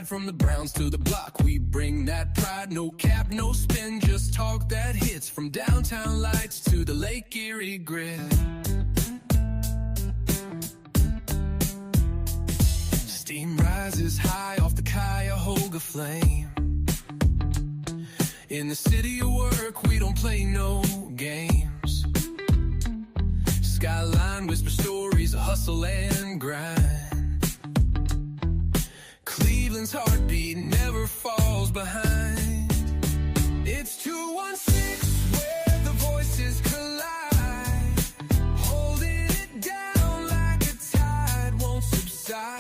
from the Browns to the block. We bring that pride, no cap, no spin, just talk that hits. From downtown lights to the Lake Erie grid. Steam rises high off the Cuyahoga flame. In the city of work, we don't play no games. Skyline whisper stories of hustle and grind. Cleveland's heartbeat never falls behind. It's 216 where the voices collide, holding it down like a tide won't subside.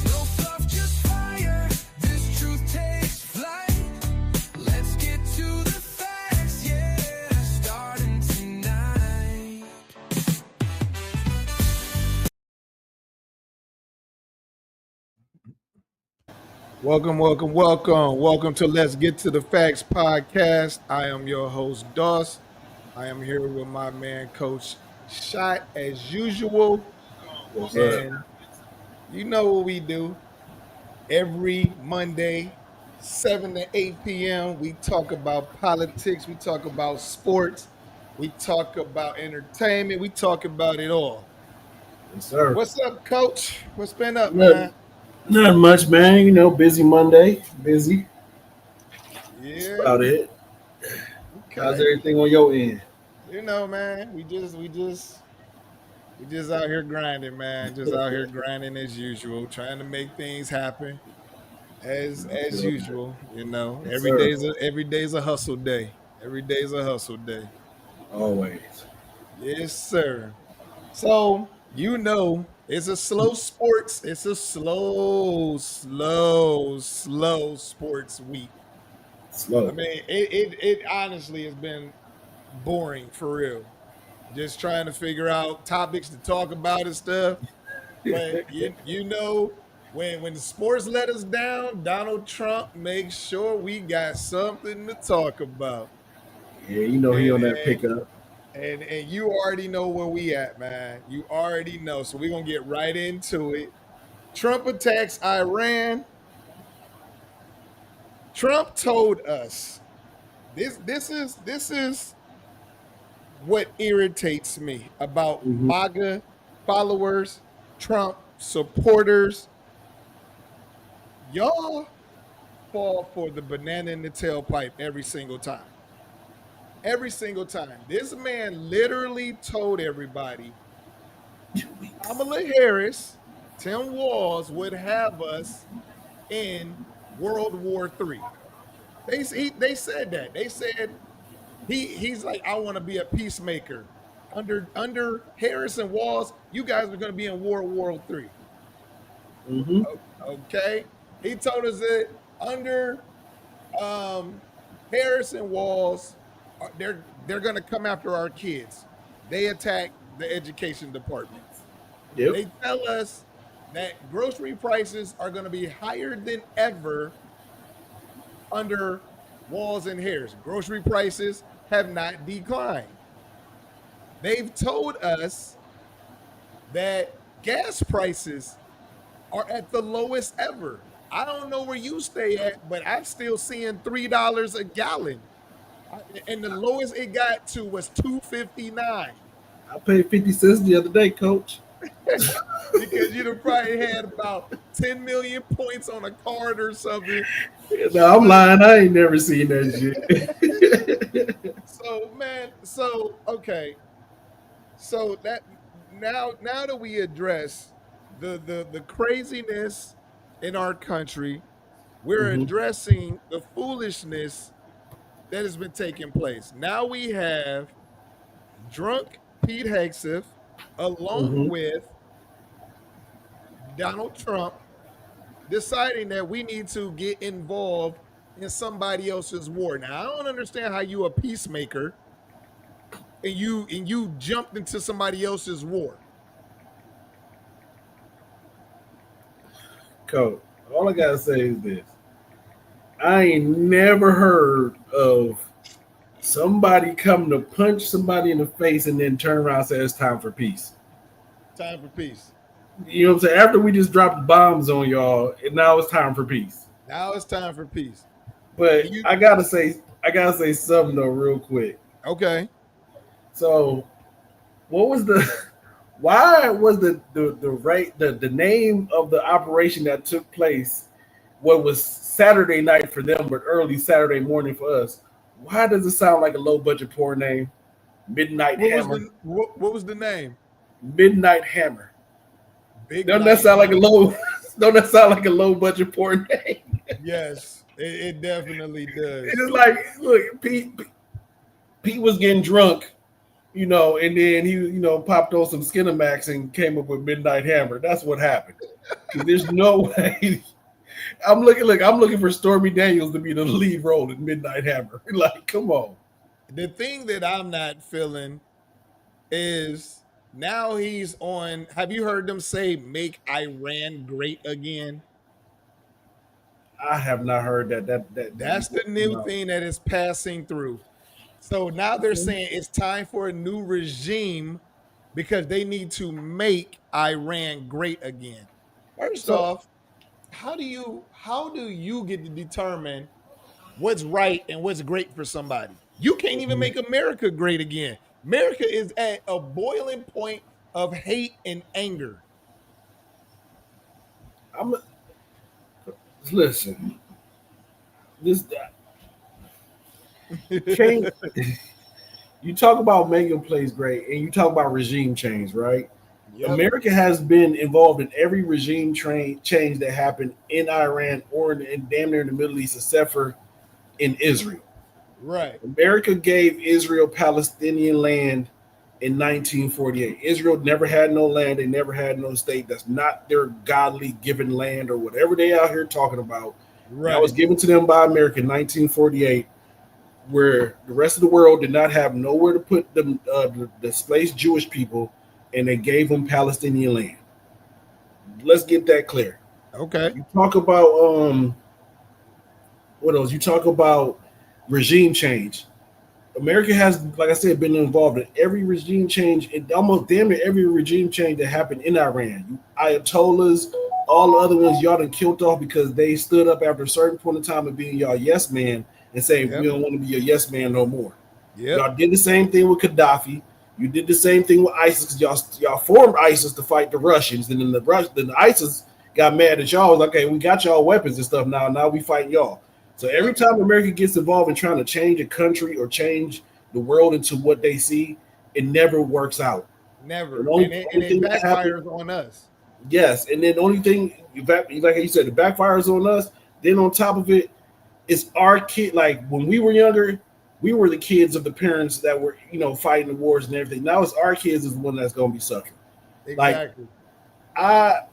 No fluff, just fire, this truth takes flight. Let's get to the facts, yeah, starting tonight. Welcome to Let's Get to the Facts podcast. I am your host, Doss. I am here with my man, Coach Shot, as usual. And you know what we do. Every Monday, 7 to 8 p.m., we talk about politics, we talk about sports, we talk about entertainment, we talk about it all. Yes, sir. What's up, Coach? What's been up, man? Not much, man. You know, busy Monday. Busy. Yeah. That's about it. Okay. How's everything on your end? You know, man, we just out here grinding, man. Just out here grinding as usual, trying to make things happen as usual. You know, Yes, every day's a hustle day. Every day's a hustle day. Always. Yes, sir. So you know, it's a slow sports. It's a slow sports week. Slow. I mean, it honestly has been boring for real. Just trying to figure out topics to talk about and stuff. But you know, when the sports let us down, Donald Trump makes sure we got something to talk about. Yeah, you know he on that pickup. And you already know where we at, man. You already know. So we're gonna get right into it. Trump attacks Iran. Trump told us this is what irritates me about MAGA followers, Trump supporters. Y'all fall for the banana in the tailpipe every single time. Every single time. This man literally told everybody Kamala Harris, Tim Walz would have us in World War III. They said that. They said he's like, I want to be a peacemaker. Under Harris and Walz, you guys are going to be in World War III. Okay. He told us that under Harris and Walz, they're going to come after our kids. They attack the education department. Yep. They tell us that grocery prices are going to be higher than ever under Walz and Harris. Grocery prices have not declined. They've told us that gas prices are at the lowest ever. I don't know where you stay at, but I'm still seeing $3 a gallon. And the lowest it got to was $2.59. I paid 50 cents the other day, Coach. Because you'd have probably had about 10 million points on a card or something. No, I'm lying. I ain't never seen that shit. Okay. So that now that we address the craziness in our country, we're addressing the foolishness that has been taking place. Now we have drunk Pete Hegseth along with Donald Trump deciding that we need to get involved in somebody else's war. Now, I don't understand how you a peacemaker and you jumped into somebody else's war. Coach, all I gotta say is this. I ain't never heard of somebody coming to punch somebody in the face and then turn around and say it's time for peace. Time for peace. You know what I'm saying? After we just dropped bombs on y'all, and now it's time for peace. Now it's time for peace. But You I gotta say something though, real quick. okay? So, what was the? Why was the name of the operation that took place? What was Saturday night for them, but early Saturday morning for us? Why does it sound like a low budget porn name? Midnight Hammer. What was the name? Midnight Hammer. Big Don't that Night sound like a Hammer. low? Don't that sound like a low budget porn name? Yes, it definitely does. It's like, look, Pete was getting drunk, and then he, popped on some Skinamax and came up with Midnight Hammer. That's what happened. There's no way. I'm looking for Stormy Daniels to be the lead role in Midnight Hammer. Like, come on. The thing that I'm not feeling is now he's on. Have you heard them say "Make Iran Great Again"? I have not heard that. That's the new No. thing that is passing through. So now they're saying it's time for a new regime because they need to make Iran great again. First So off, how do you get to determine what's right and what's great for somebody? You can't even make America great again. America is at a boiling point of hate and anger. I'm listen. This change. You talk about making plays great, and you talk about regime change, right? Yep. America has been involved in every regime change that happened in Iran or in damn near in the Middle East, except for in Israel. Right. America gave Israel Palestinian land in 1948. Israel never had no land. They never had no state. That's not their godly given land or whatever they out here talking about. Right. That was given to them by America in 1948, where the rest of the world did not have nowhere to put them, the displaced Jewish people, and they gave them Palestinian land. Let's get that clear. Okay. You talk about what else? You talk about regime change. America has, like I said, been involved in every regime change, and almost damn near every regime change that happened in Iran. Ayatollahs, all the other ones, y'all done killed off because they stood up after a certain point in time of being y'all yes man and saying we don't want to be a yes man no more. Yep. Y'all did the same thing with Gaddafi. You did the same thing with ISIS because y'all formed ISIS to fight the Russians, and then the ISIS got mad at y'all. Was like, okay, we got y'all weapons and stuff now. Now we fight y'all. So every time America gets involved in trying to change a country or change the world into what they see, it never works out. Never. The only And it thing that backfires on us. Yes, and then the only thing, like you said, the backfires on us. Then on top of it, it's our kid. Like when we were younger, we were the kids of the parents that were, fighting the wars and everything. Now it's our kids is the one that's going to be suffering. Exactly. Like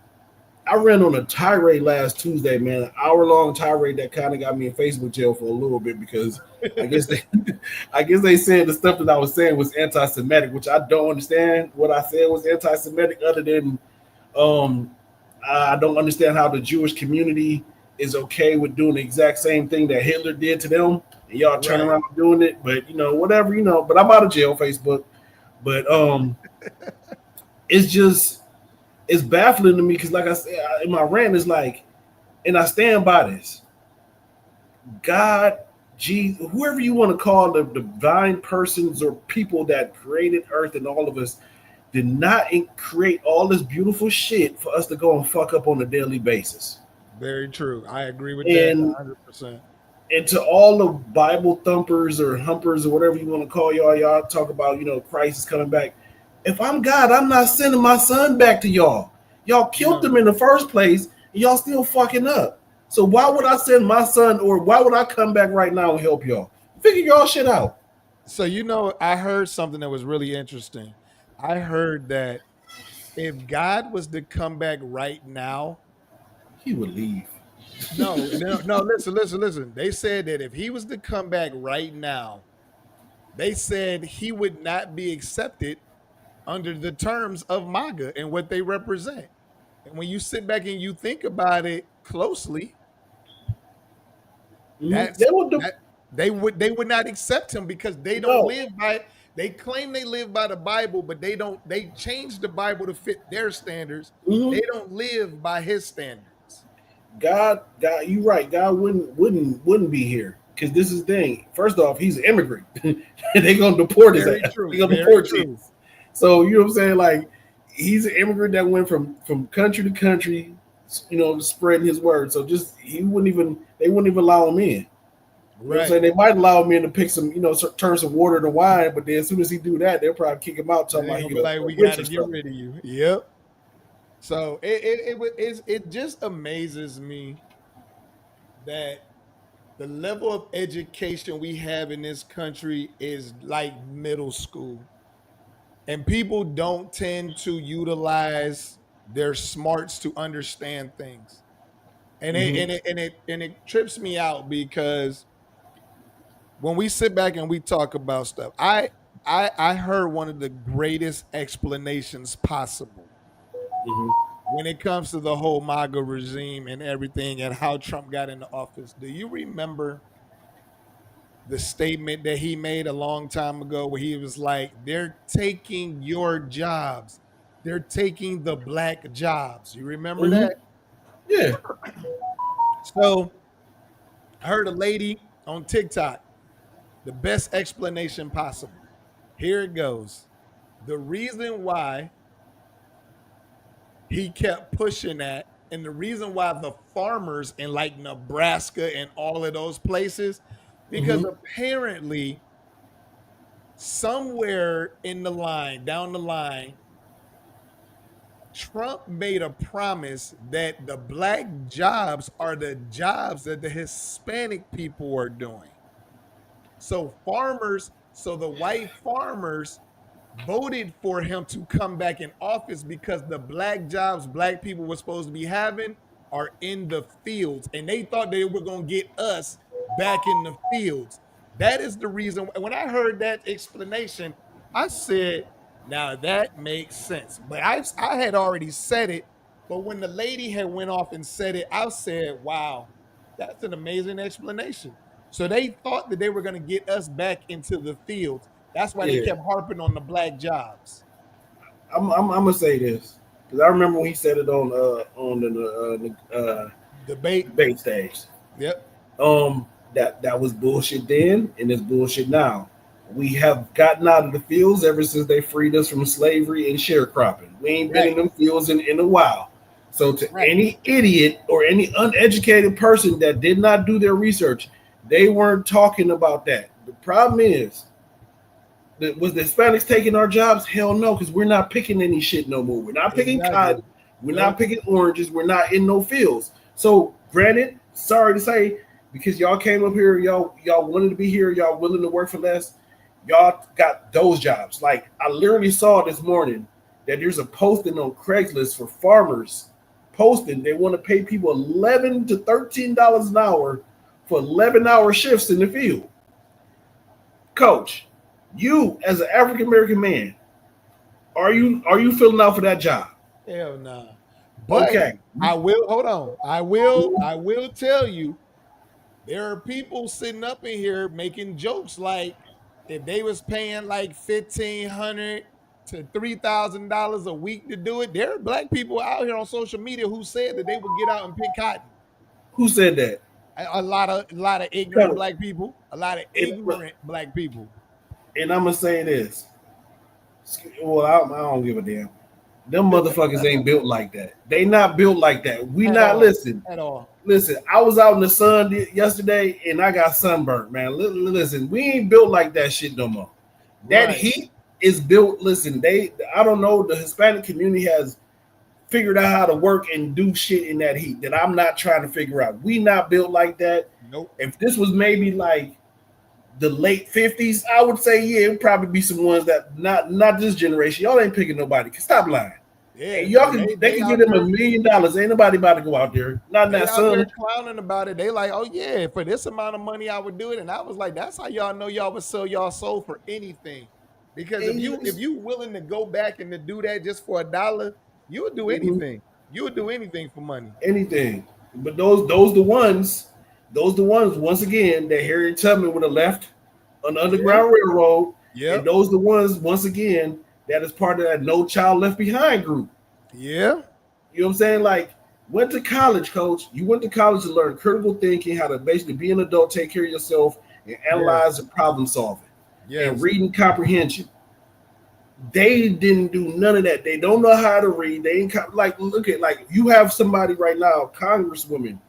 I ran on a tirade last Tuesday, man, an hour-long tirade that kind of got me in Facebook jail for a little bit because I guess they said the stuff that I was saying was anti-Semitic, which I don't understand. What I said was anti-Semitic, other than I don't understand how the Jewish community is okay with doing the exact same thing that Hitler did to them, and y'all turn around doing it. But whatever, But I'm out of jail, Facebook. But it's baffling to me because, like I said, in my rant is like, and I stand by this. God, Jesus, whoever you want to call the divine persons or people that created Earth and all of us, did not create all this beautiful shit for us to go and fuck up on a daily basis. Very true. I agree with that 100%. And to all the Bible thumpers or humpers or whatever you want to call y'all talk about, Christ is coming back. If I'm God, I'm not sending my son back to y'all. Y'all killed him in the first place, and y'all still fucking up. So why would I send my son, or why would I come back right now and help y'all? Figure y'all shit out. So I heard something that was really interesting. I heard that if God was to come back right now, he would leave. No. Listen. They said that if he was to come back right now, they said he would not be accepted under the terms of MAGA and what they represent. And when you sit back and you think about it closely, they would not accept him because they don't live by They claim they live by the Bible, but they don't. They change the Bible to fit their standards. Mhm. They don't live by His standards. God, you right. God wouldn't be here because this is the thing. First off, he's an immigrant. They gonna deport his Very ass. true. They gonna Very deport true. him. So you know what I'm saying? Like he's an immigrant that went from country to country, spreading his word. So just they wouldn't even allow him in. You know what I'm saying? They might allow him in to pick some, turn some water to wine, but then as soon as he do that, they'll probably kick him out. Talking about like we got to get rid of you. Yep. So it just amazes me that the level of education we have in this country is like middle school, and people don't tend to utilize their smarts to understand things, and it trips me out because when we sit back and we talk about stuff, I heard one of the greatest explanations possible when it comes to the whole MAGA regime and everything and how Trump got into office. Do you remember the statement that he made a long time ago where he was like, they're taking your jobs. They're taking the black jobs. You remember that? Yeah. So I heard a lady on TikTok, the best explanation possible. Here it goes. The reason why he kept pushing that, and the reason why the farmers in like Nebraska and all of those places, because apparently somewhere in the line, down the line, Trump made a promise that the black jobs are the jobs that the Hispanic people are doing. So the white farmers voted for him to come back in office because the black jobs black people were supposed to be having are in the fields, and they thought they were going to get us back in the fields. That is the reason. When I heard that explanation, I said, now that makes sense. But I had already said it, but when the lady had went off and said it, I said, wow, that's an amazing explanation. So they thought that they were going to get us back into the fields. That's why they kept harping on the black jobs. I'm gonna say this because I remember when he said it on the debate stage. Yep. That was bullshit then, and it's bullshit now. We have gotten out of the fields ever since they freed us from slavery and sharecropping. We ain't been in them fields in a while. So to any idiot or any uneducated person that did not do their research, they weren't talking about that. The problem is, was the Hispanics taking our jobs? Hell no, because we're not picking any shit no more. We're not picking cotton. We're not picking oranges. We're not in no fields. So, granted, sorry to say, because y'all came up here, y'all wanted to be here, y'all willing to work for less, y'all got those jobs. Like, I literally saw this morning that there's a posting on Craigslist for farmers posting they want to pay people $11 to $13 an hour for 11-hour shifts in the field. Coach, you as an African American man, are you filling out for that job? Hell no. Nah. But okay. I will tell you, there are people sitting up in here making jokes like if they was paying like $1,500 to $3,000 a week to do it. There are black people out here on social media who said that they would get out and pick cotton. Who said that? A lot of ignorant black people. A lot of ignorant black people. And I'm gonna say this. Well, I don't give a damn. Them motherfuckers ain't built like that. They not built like that. We not listen at all. Listen, I was out in the sun yesterday and I got sunburned, man. Listen, we ain't built like that shit no more. That heat is built. Listen, I don't know. The Hispanic community has figured out how to work and do shit in that heat that I'm not trying to figure out. We not built like that. Nope. If this was maybe like the late 50s, I would say, yeah, it would probably be some ones that not this generation. Y'all ain't picking nobody. Stop lying. Yeah, y'all they can give them $1 million. Ain't nobody about to go out there. Not in that sun. They're clowning about it. They like, oh yeah, for this amount of money, I would do it. And I was like, that's how y'all know y'all would sell y'all soul for anything. Because if you willing to go back and to do that just for $1, you would do anything. You would do anything for money. Anything. But those the ones once again that Harriet Tubman would have left on the Underground Railroad. Yeah. And those are the ones, once again, that is part of that No Child Left Behind group. Yeah. You know what I'm saying? Like, went to college, coach. You went to college to learn critical thinking, how to basically be an adult, take care of yourself, and analyze and problem solving. And reading comprehension. They didn't do none of that. They don't know how to read. They ain't look at you have somebody right now, Congresswoman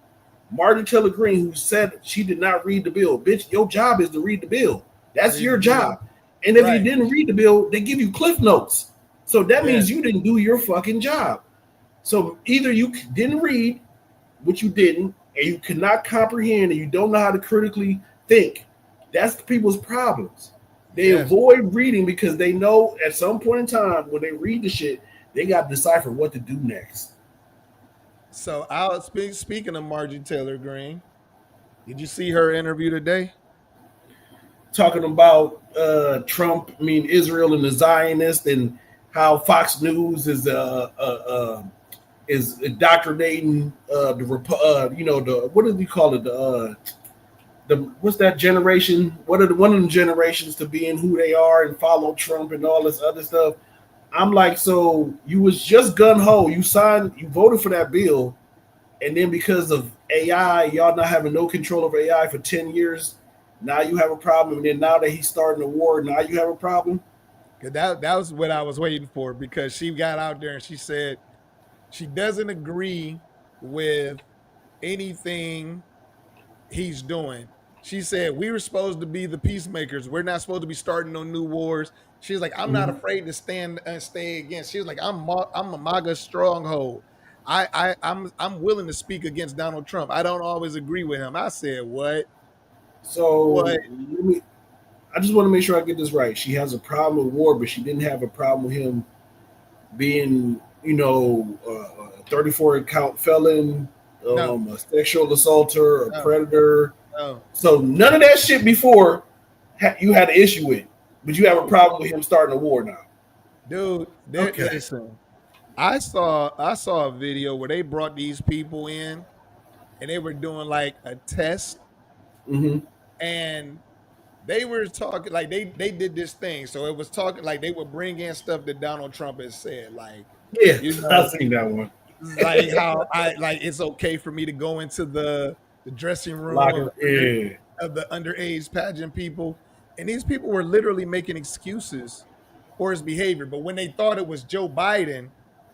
Martin Taylor Greene, who said she did not read the bill. Bitch, your job is to read the bill. That's your job. And if you didn't read the bill, they give you cliff notes. So that means you didn't do your fucking job. So either you didn't read, which you didn't, and you cannot comprehend, and you don't know how to critically think. That's people's problems. They avoid reading because they know at some point in time when they read the shit, they got to decipher what to do next. So speaking of Marjorie Taylor Greene, did you see her interview today? Talking about Trump, Israel and the Zionists, and how Fox News is indoctrinating the what do we call it, the what's that generation? What are one of the generations to being who they are and follow Trump and all this other stuff? I'm like, so you was just gun ho, you voted for that bill, and then because of AI, y'all not having no control over AI for 10 years, now you have a problem. And then now that he's starting a war, now you have a problem. That was what I was waiting for, because she got out there and she said she doesn't agree with anything he's doing. She said, we were supposed to be the peacemakers. We're not supposed to be starting no new wars. She's like, I'm not afraid to stay against. She was like, I'm a MAGA stronghold. I'm willing to speak against Donald Trump. I don't always agree with him. I said, what? So what? I just want to make sure I get this right. She has a problem with war, but she didn't have a problem with him being, a 34 count felon, a sexual assaulter, a predator. No. So none of that shit before you had an issue with, but you have a problem with him starting a war now. Dude, listen. I saw a video where they brought these people in and they were doing like a test, and they were talking like they did this thing. So it was talking like they would bring in stuff that Donald Trump has said, like, I've seen that one. Like how it's okay for me to go into the dressing room of the underage pageant people, and these people were literally making excuses for his behavior. But when they thought it was Joe Biden,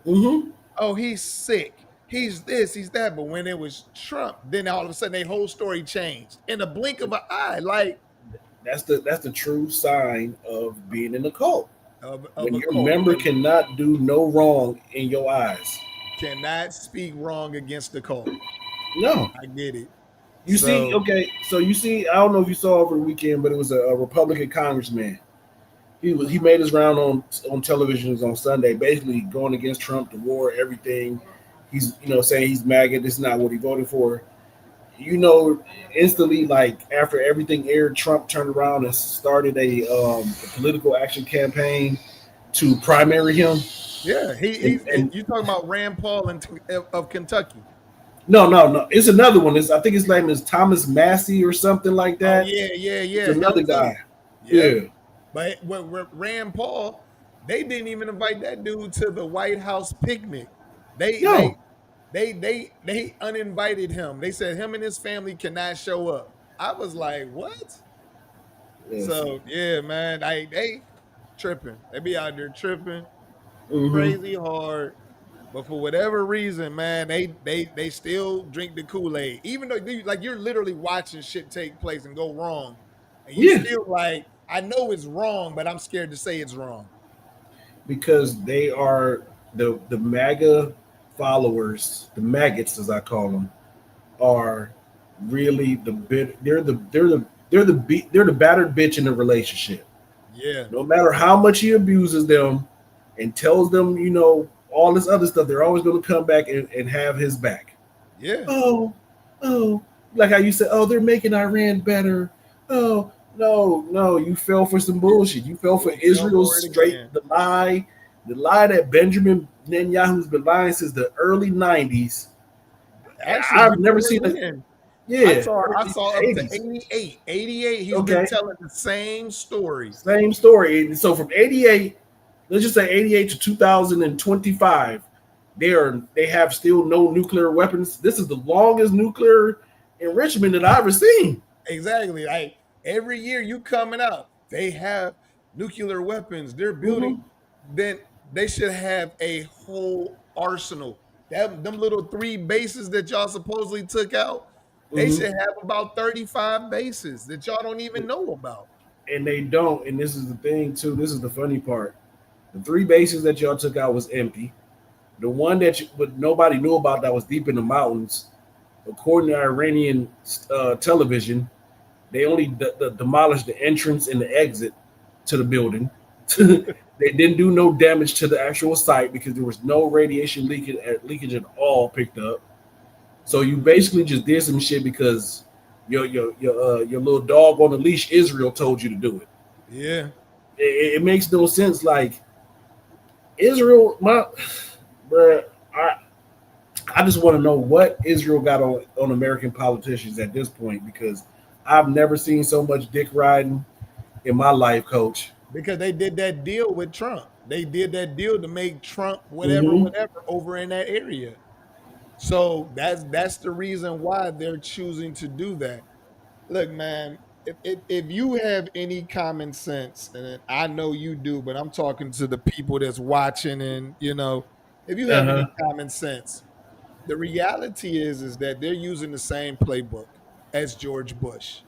oh, he's sick, he's this, he's that. But when it was Trump, then all of a sudden their whole story changed in the blink of an eye. Like that's the true sign of being in a cult. When your cult. member cannot do no wrong in your eyes. Cannot speak wrong against the cult. No. I get it. You see, I don't know if you saw over the weekend, but it was a Republican congressman. He made his round on televisions on Sunday, basically going against Trump, the war, everything. He's saying he's MAGA. This is not what he voted for. Instantly, like after everything aired, Trump turned around and started a political action campaign to primary him. Yeah, you talking about Rand Paul of Kentucky? No. It's another one. I think his name is Thomas Massey or something like that. Oh, yeah. It's another guy. Yeah. But with Rand Paul, they didn't even invite that dude to the White House picnic. They uninvited him. They said him and his family cannot show up. I was like, what? Yes. So yeah, man, they tripping. They be out there tripping. Crazy hard, but for whatever reason, man, they still drink the Kool-Aid, even though you're literally watching shit take place and go wrong, and you still like, I know it's wrong, but I'm scared to say it's wrong because they are the MAGA followers, the maggots as I call them, are really they're the battered bitch in the relationship. Yeah, no matter how much he abuses them and tells them, all this other stuff, they're always going to come back and have his back. Yeah. Oh, like how you said, they're making Iran better. Oh, no, you fell for some bullshit. You fell for Israel's the lie that Benjamin Netanyahu's been lying since the early 90s. Actually, I've never seen it. Yeah, I saw up to 80s. 88. 88, he's Okay. been telling the same story. Same story. So from 88, let's just say 88 to 2025, they have still no nuclear weapons. This is the longest nuclear enrichment that I've ever seen. Exactly. Like every year you coming out, they have nuclear weapons. They're building. Then they should have a whole arsenal. Them little 3 bases that y'all supposedly took out, they should have about 35 bases that y'all don't even know about. And they don't. And this is the thing too. This is the funny part. The 3 bases that y'all took out was empty. The one but nobody knew about that was deep in the mountains. According to Iranian television, they only demolished the entrance and the exit to the building. They didn't do no damage to the actual site because there was no radiation leakage at all picked up. So you basically just did some shit because your little dog on the leash Israel told you to do it. Yeah, it makes no sense. Like Israel, I just want to know what Israel got on American politicians at this point because I've never seen so much dick riding in my life, Coach. because they did that deal with Trump. They did that deal to make Trump whatever over in that area. So that's the reason why they're choosing to do that. Look, man, if you have any common sense, and I know you do, but I'm talking to the people that's watching, and if you have any common sense, the reality is that they're using the same playbook as George Bush.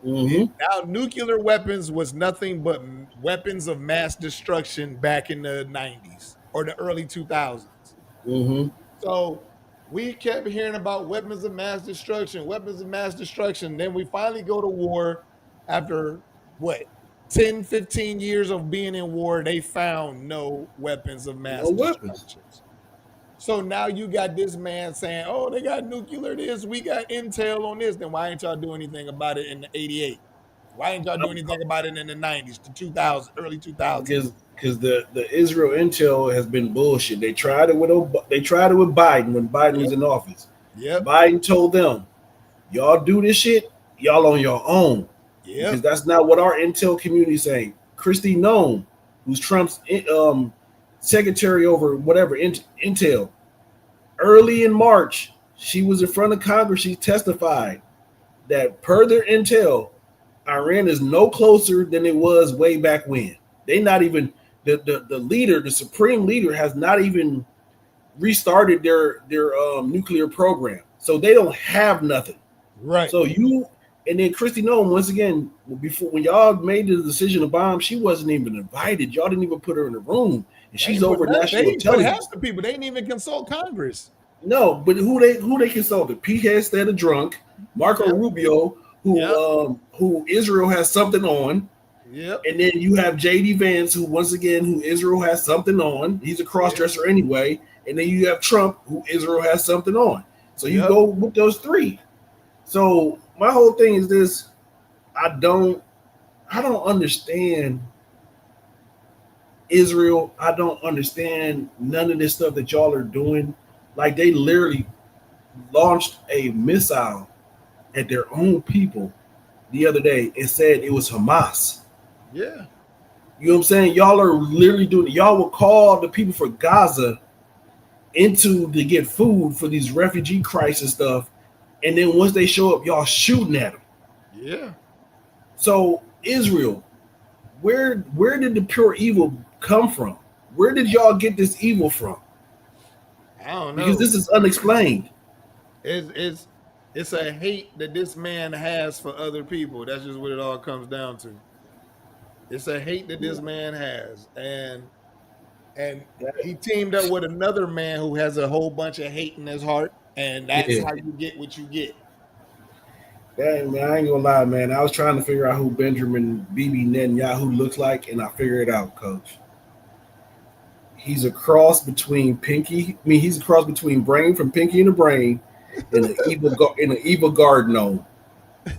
Now, nuclear weapons was nothing but weapons of mass destruction back in the 90s or the early 2000s. So we kept hearing about weapons of mass destruction. Then we finally go to war after, 10, 15 years of being in war, they found no weapons of mass destruction. So now you got this man saying, oh, they got nuclear this, we got intel on this. Then why ain't y'all doing anything about it in the 88? Why ain't y'all doing anything about it in the 90s, the 2000s, early 2000s? Because the Israel intel has been bullshit. They tried it with Biden when Biden was in office. Biden told them, y'all do this shit, y'all on your own. Because that's not what our intel community is saying. Kristi Noem, who's Trump's secretary over whatever intel, early in March, she was in front of Congress. She testified that per their intel, Iran is no closer than it was way back when. They not even the leader, the supreme leader, has not even restarted their nuclear program. So they don't have nothing. Right. So and then Kristi Noem, once again, before when y'all made the decision to bomb, she wasn't even invited. Y'all didn't even put her in the room. And she's over national intelligence. Half the people, they didn't even consult Congress. No, but who they consulted? Pete Hegseth, a drunk, Marco Rubio, who Israel has something on. And then you have J.D. Vance, who Israel has something on. He's a cross-dresser anyway. And then you have Trump, who Israel has something on. So you go with those 3. So my whole thing is this: I don't understand Israel. I don't understand none of this stuff that y'all are doing. Like, they literally launched a missile at their own people the other day and said it was Hamas. Yeah. You know what I'm saying? Y'all are literally doing it. Y'all will call the people for Gaza to get food for these refugee crisis stuff. And then once they show up, y'all shooting at them. Yeah. So Israel, where did the pure evil come from? Where did y'all get this evil from? I don't know. Because this is unexplained. It's a hate that this man has for other people. That's just what it all comes down to. It's a hate that this man has. And he teamed up with another man who has a whole bunch of hate in his heart. And that's how you get what you get. Dang, man, I ain't gonna lie, man. I was trying to figure out who Benjamin Bibi Netanyahu looks like, and I figured it out, Coach. He's a cross between he's a cross between Brain from Pinky and the Brain and an evil guard gnome.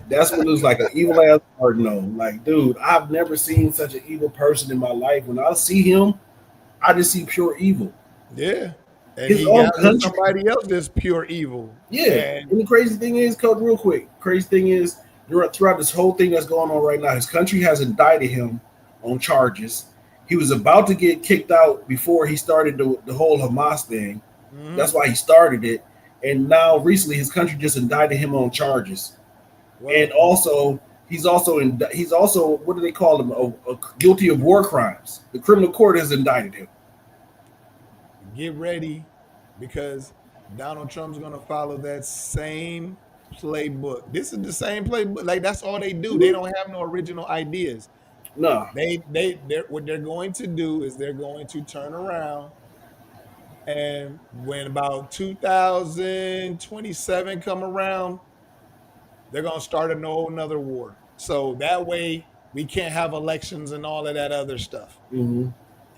That's what it looks like, an evil ass guard gnome. Like, dude, I've never seen such an evil person in my life. When I see him, I just see pure evil. Yeah. And his he own got with country. somebody else that's pure evil. Yeah. And the crazy thing is, Coach, real quick, crazy thing is, throughout this whole thing that's going on right now, his country has indicted him on charges. He was about to get kicked out before he started the whole Hamas thing. Mm-hmm. That's why he started it. And now recently his country just indicted him on charges. Well, and also he's also what do they call him? A guilty of war crimes. The criminal court has indicted him. Get ready, because Donald Trump's gonna follow that same playbook. This is the same playbook. Like, that's all they do. They don't have no original ideas. No. What they're going to do is they're going to turn around, and when about 2027 come around, they're gonna start whole another war. So that way we can't have elections and all of that other stuff. Mm-hmm.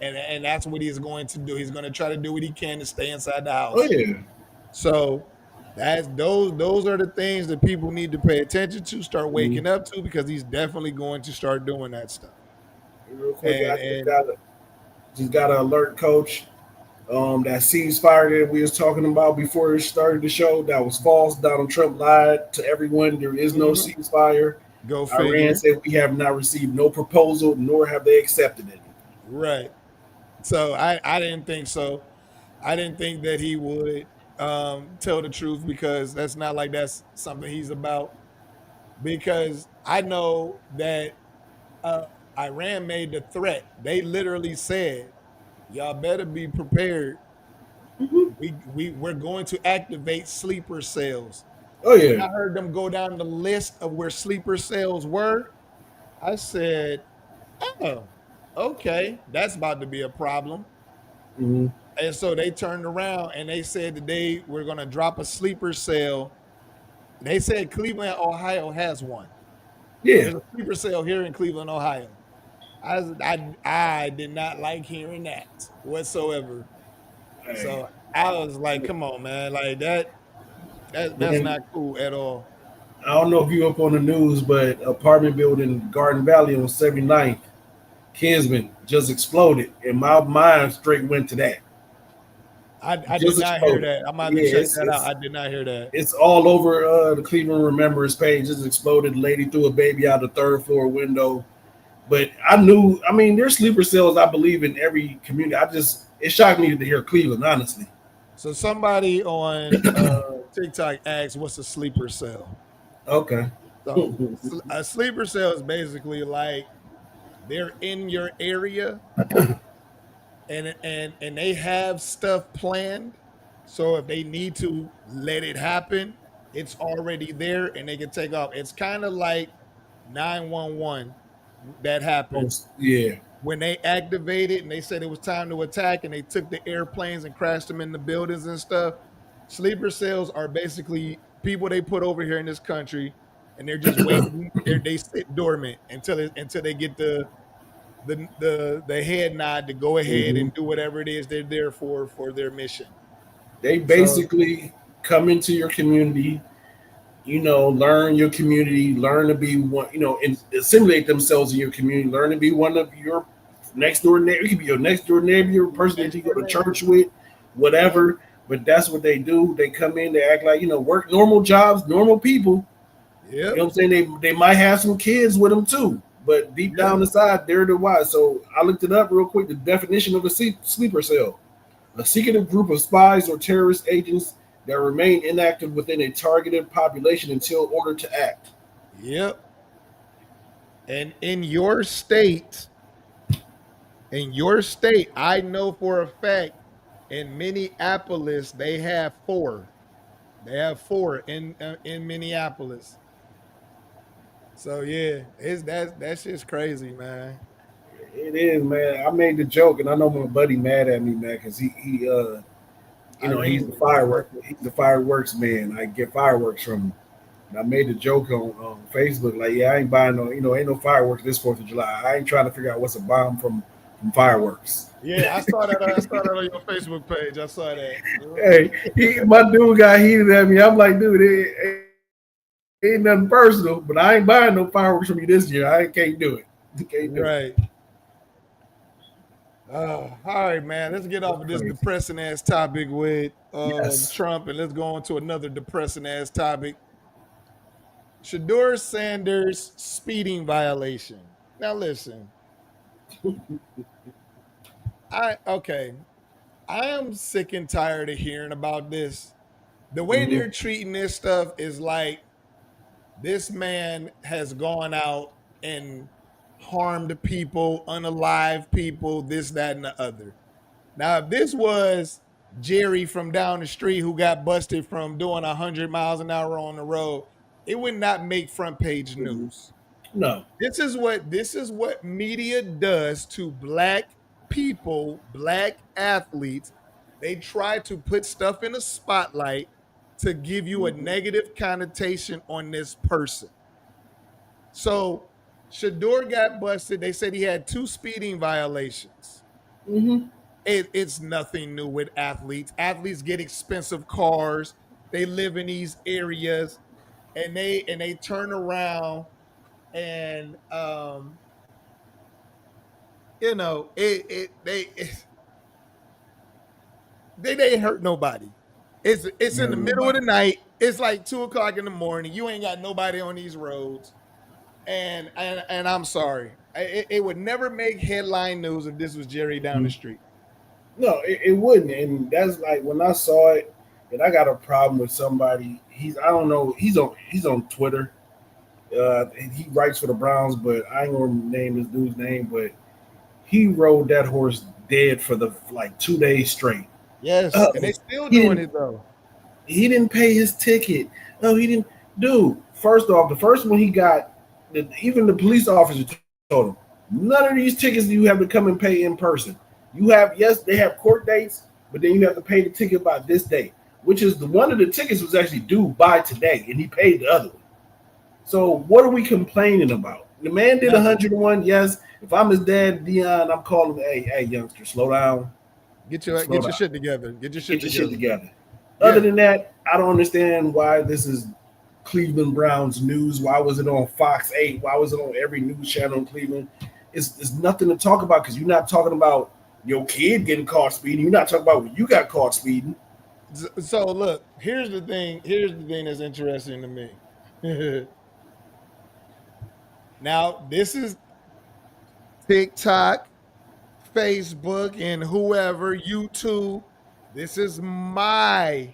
And that's what he's going to do. He's going to try to do what he can to stay inside the house. Oh yeah. So those are the things that people need to pay attention to, start waking up to, because he's definitely going to start doing that stuff. Real quick, I just gotta alert Coach. That ceasefire that we was talking about before we started the show, that was false. Donald Trump lied to everyone. There is no ceasefire. Go figure. Iran said we have not received no proposal, nor have they accepted it. Right. So I didn't think so. I didn't think that he would tell the truth, because that's not like that's something he's about. Because I know that Iran made the threat. They literally said, y'all better be prepared. Mm-hmm. We're going to activate sleeper cells. Oh yeah. When I heard them go down the list of where sleeper cells were, I said, oh, okay, that's about to be a problem. Mm-hmm. And so they turned around and they said that they were going to drop a sleeper cell. They said Cleveland, Ohio has one. Yeah. There's a sleeper cell here in Cleveland, Ohio. I did not like hearing that whatsoever. Hey. So I was like, come on, man. Like that's not cool at all. I don't know if you're up on the news, but apartment building Garden Valley on 79th, Kinsman, just exploded. And my mind straight went to that. I did not hear that. I'm about to check that out. I did not hear that. It's all over the Cleveland Remembers page. Just exploded. Lady threw a baby out the third floor window. But there's sleeper cells, I believe, in every community. It shocked me to hear Cleveland, honestly. So somebody on TikTok asked, what's a sleeper cell? Okay. So a sleeper cell is basically like they're in your area and they have stuff planned. So if they need to let it happen, it's already there and they can take off. It's kind of like 911 that happened. Yeah. When they activated and they said it was time to attack and they took the airplanes and crashed them in the buildings and stuff. Sleeper cells are basically people they put over here in this country, and they're just waiting. They sit dormant until they get the head nod to go ahead and do whatever it is they're there for their mission. They basically come into your community, learn your community, learn to be one, and assimilate themselves in your community, learn to be one of your next door neighbor. It could be your next door neighbor, your person that you go to church with, whatever. But that's what they do. They come in, they act like, work normal jobs, normal people. Yeah. You know what I'm saying? They might have some kids with them too, but deep down inside, they're the wise. So I looked it up real quick. The definition of a sleeper cell: a secretive group of spies or terrorist agents that remain inactive within a targeted population until ordered to act. Yep. And in your state, I know for a fact, in Minneapolis, they have 4. They have 4 in Minneapolis. So yeah, that's just crazy, man. It is, man. I made the joke, and I know my buddy mad at me, man, because he's the fireworks. He's the fireworks man. I get fireworks from him. And I made the joke on Facebook, like, yeah, I ain't buying no, ain't no fireworks this 4th of July. I ain't trying to figure out what's a bomb from fireworks. Yeah, I saw that on your Facebook page. I saw that. Hey, my dude got heated at me. I'm like, dude, it ain't nothing personal, but I ain't buying no fireworks from you this year. I can't do it. Right. All right, man. Let's get off of this Crazy. depressing ass topic with Yes. Trump, and let's go on to another depressing ass topic. Shedeur Sanders speeding violation. Now listen, okay. I am sick and tired of hearing about this. The way Mhm. they're treating this stuff is like this man has gone out and harmed people, unalive people, this, that, and the other. Now, if this was Jerry from down the street who got busted from doing 100 miles an hour on the road, it would not make front page news. No. This is what media does to black people, black athletes. They try to put stuff in a spotlight to give you a negative connotation on this person. So Shedeur got busted. They said he had 2 speeding violations. Mm-hmm. It's nothing new with athletes. Athletes get expensive cars. They live in these areas, and they turn around and you know they ain't hurt nobody. It's in the middle of the night. It's like 2 o'clock in the morning. You ain't got nobody on these roads, and I'm sorry. It would never make headline news if this was Jerry down the street. No, it wouldn't. And that's like when I saw it, and I got a problem with somebody. I don't know. He's on Twitter. He writes for the Browns, but I ain't gonna name this dude's name. But he rode that horse dead for the like 2 days straight. Yes, and they still he doing didn't- it though. He didn't pay his ticket. No, he didn't. Dude, first off, the first one he got, even the police officer told him, none of these tickets you have to come and pay in person. You have, yes, they have court dates, but then you have to pay the ticket by this day, which is one of the tickets was actually due by today, and he paid the other one. So what are we complaining about? The man did 101. Yes, if I'm his dad, Dion, I'm calling him, hey, youngster, slow down. Get your shit together. Get your shit together. Other than that, I don't understand why this is Cleveland Browns news. Why was it on Fox 8? Why was it on every news channel in Cleveland? It's nothing to talk about because you're not talking about your kid getting caught speeding. You're not talking about when you got caught speeding. So look, here's the thing that's interesting to me. Now, this is TikTok, Facebook, and whoever, YouTube. This is my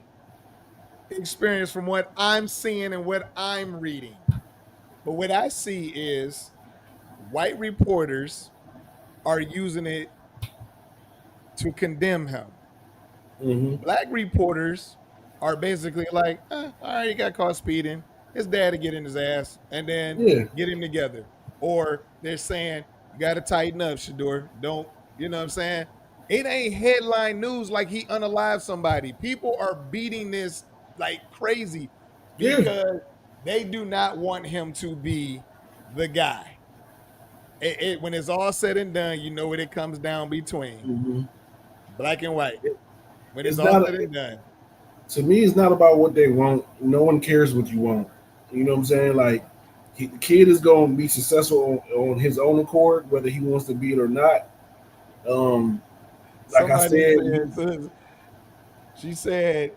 experience from what I'm seeing and what I'm reading. But what I see is white reporters are using it to condemn him. Mm-hmm. Black reporters are basically like, all right, he got caught speeding. His dad to get in his ass and then get him together. Or they're saying, you got to tighten up, Shedeur. Don't, you know what I'm saying? It ain't headline news like he unalived somebody. People are beating this like crazy because they do not want him to be the guy. When it's all said and done, you know what it comes down between. Black and white. When it's all said and done. To me, it's not about what they want. No one cares what you want. You know what I'm saying? Like, the kid is going to be successful on his own accord, whether he wants to be it or not. Like I said, she said,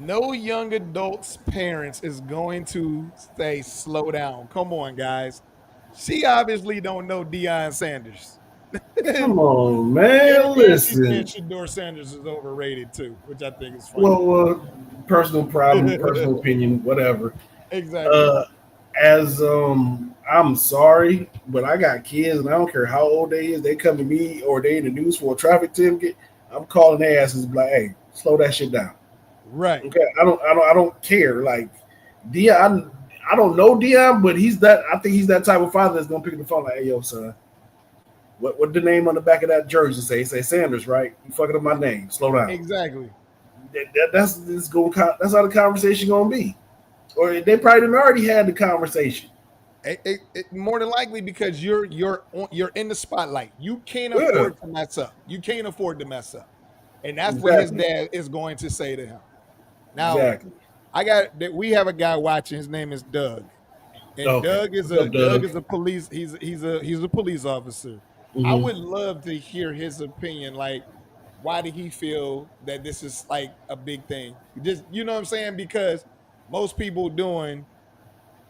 no young adult's parents is going to say, slow down. Come on, guys. She obviously don't know Deion Sanders. Come on, man. Listen. Shedeur Sanders is overrated too, which I think is funny. Well, personal problem, personal opinion, whatever. Exactly. I'm sorry, but I got kids, and I don't care how old they is. They come to me or they in the news for a traffic ticket. I'm calling their asses like, hey, slow that shit down. Right. Okay. I don't care. Like Dion, I don't know Dion, but I think he's that type of father that's gonna pick up the phone like, hey, yo, son. What the name on the back of that jersey say? It say Sanders, right? You fucking up my name. Slow down. Exactly. That's how the conversation gonna be. Or they probably didn't already had the conversation. More than likely because you're in the spotlight. You can't afford to mess up. You can't afford to mess up, and that's what his dad is going to say to him. Now, we have a guy watching. His name is Doug, and Doug is a police. He's a police officer, I would love to hear his opinion. Like, why did he feel that this is like a big thing? Just you know what I'm saying? Because most people doing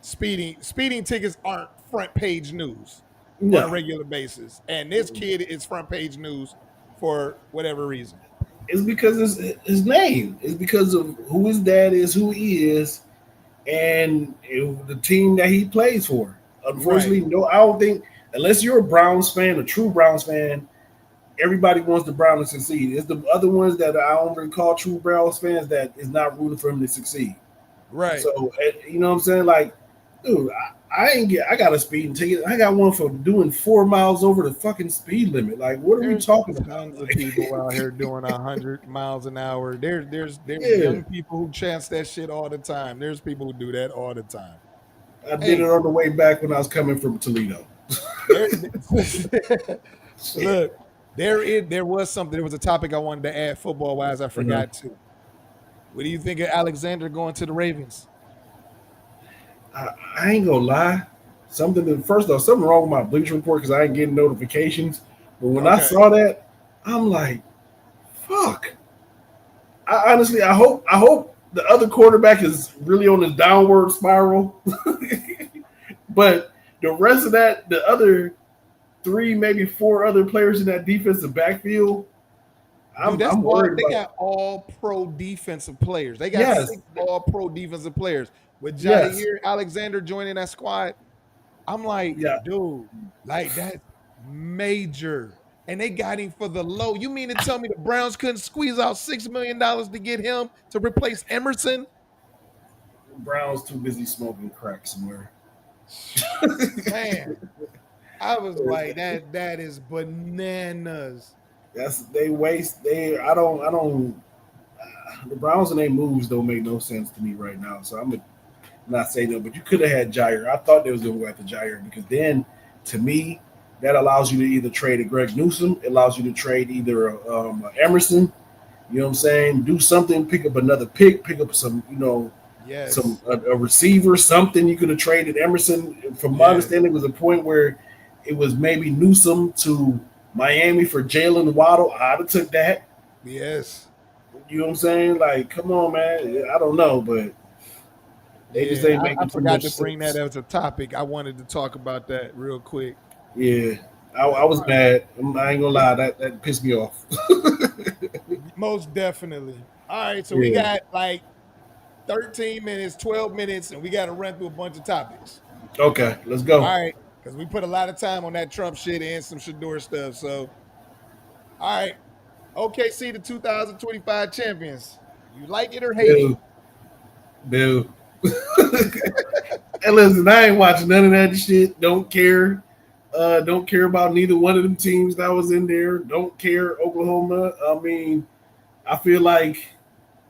speeding tickets aren't front page news on a No, regular basis, and this kid is front page news for whatever reason. it's because it's his name. It's because of who his dad is, who he is, and the team that he plays for. Right. Unfortunately, no, I don't think unless you're a Browns fan, a true Browns fan, everybody wants the Browns to succeed. It's the other ones that I don't really call true Browns fans that is not rooting for him to succeed. Right. So you know what I'm saying? Like, dude, I got a speeding ticket. I got one for doing 4 miles over the fucking speed limit. Like, what are we There's talking about? tons of people out here doing 100 miles an hour. There's Yeah. young people who chance that shit all the time. There's people who do that all the time. I did it Hey, on the way back when I was coming from Toledo. there, look, there was something. There was a topic I wanted to add football wise. I forgot to. What do you think of Alexander going to the Ravens? I ain't gonna lie. First off, something wrong with my Bleacher Report because I ain't getting notifications. But when I Okay. saw that, I'm like, fuck. I hope the other quarterback is really on his downward spiral. But the rest of that, the other 3, maybe 4 other players in that defensive backfield, Dude, that's I'm all. worried They about. got all pro defensive players. They got Yes, 6 all pro defensive players. With yes, Jair Alexander joining that squad, I'm like, yeah. dude, like that's major. And they got him for the low. You mean to tell me the Browns couldn't squeeze out $6 million to get him to replace Emerson? Browns too busy smoking crack somewhere. Man, I was like, that is bananas. They waste. The Browns and their moves don't make no sense to me right now. So I'm not saying no, but you could have had Jair. I thought they was going to go after Jair because then, to me, that allows you to either trade a Greg Newsom, it allows you to trade either Emerson. You know what I'm saying? Do something, pick up another pick up some, Yes. a receiver, something you could have traded Emerson. From my Yes. understanding, it was a point where it was maybe Newsom to Miami for Jalen Waddle. I'd have took that. Yes. You know what I'm saying? Like, come on, man. I don't know, but they just ain't I making too forgot much to bring sense. that as a topic. I wanted to talk about that real quick. Yeah, I was mad. I ain't gonna lie, that pissed me off. Most definitely. All right, so we Yeah. got like 13 minutes, 12 minutes, and we got to run through a bunch of topics. Okay, let's go. All right, because we put a lot of time on that Trump shit and some Shedeur stuff. So, all right, OKC, the 2025 champions. You like it or hate it? Boo. And listen, I ain't watching none of that shit. Don't care. Don't care about neither one of them teams that was in there. Don't care Oklahoma. I mean, I feel like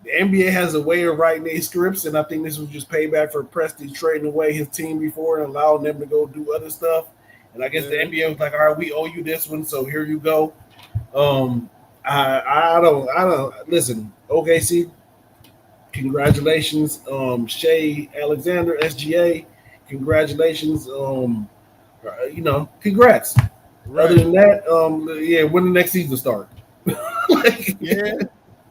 the NBA has a way of writing their scripts, and I think this was just payback for Prestige trading away his team before and allowing them to go do other stuff. And I guess the NBA was like, all right, we owe you this one, so here you go. I don't listen. OKC, congratulations. Shea Alexander, SGA, congratulations. Congrats. Right. Other than that, when the next season start? Yeah.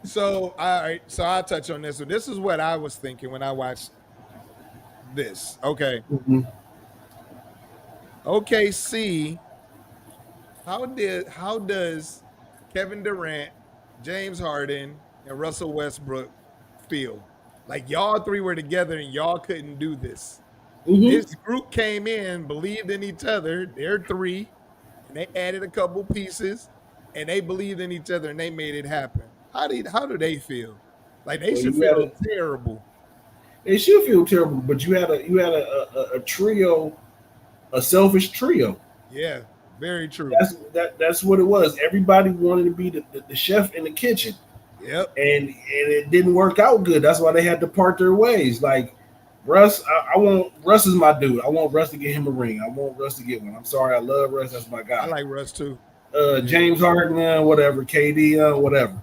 So, all right. So I'll touch on this. So this is what I was thinking when I watched this. Okay. Mhm. OKC. How does Kevin Durant, James Harden, and Russell Westbrook feel? Like y'all 3 were together and y'all couldn't do this. This group came in, believed in each other. They're 3, and they added a couple pieces, and they believed in each other, and they made it happen. How do they feel? Like they Well, should feel terrible. It should feel terrible, but you had a trio, a selfish trio. Yeah, very true. That's what it was. Everybody wanted to be the chef in the kitchen. Yep. And it didn't work out good. That's why they had to part their ways. Like Russ, I want Russ is my dude. I want Russ to get him a ring. I want Russ to get one. I'm sorry, I love Russ. That's my guy. I like Russ too. James Harden, whatever. KD, whatever.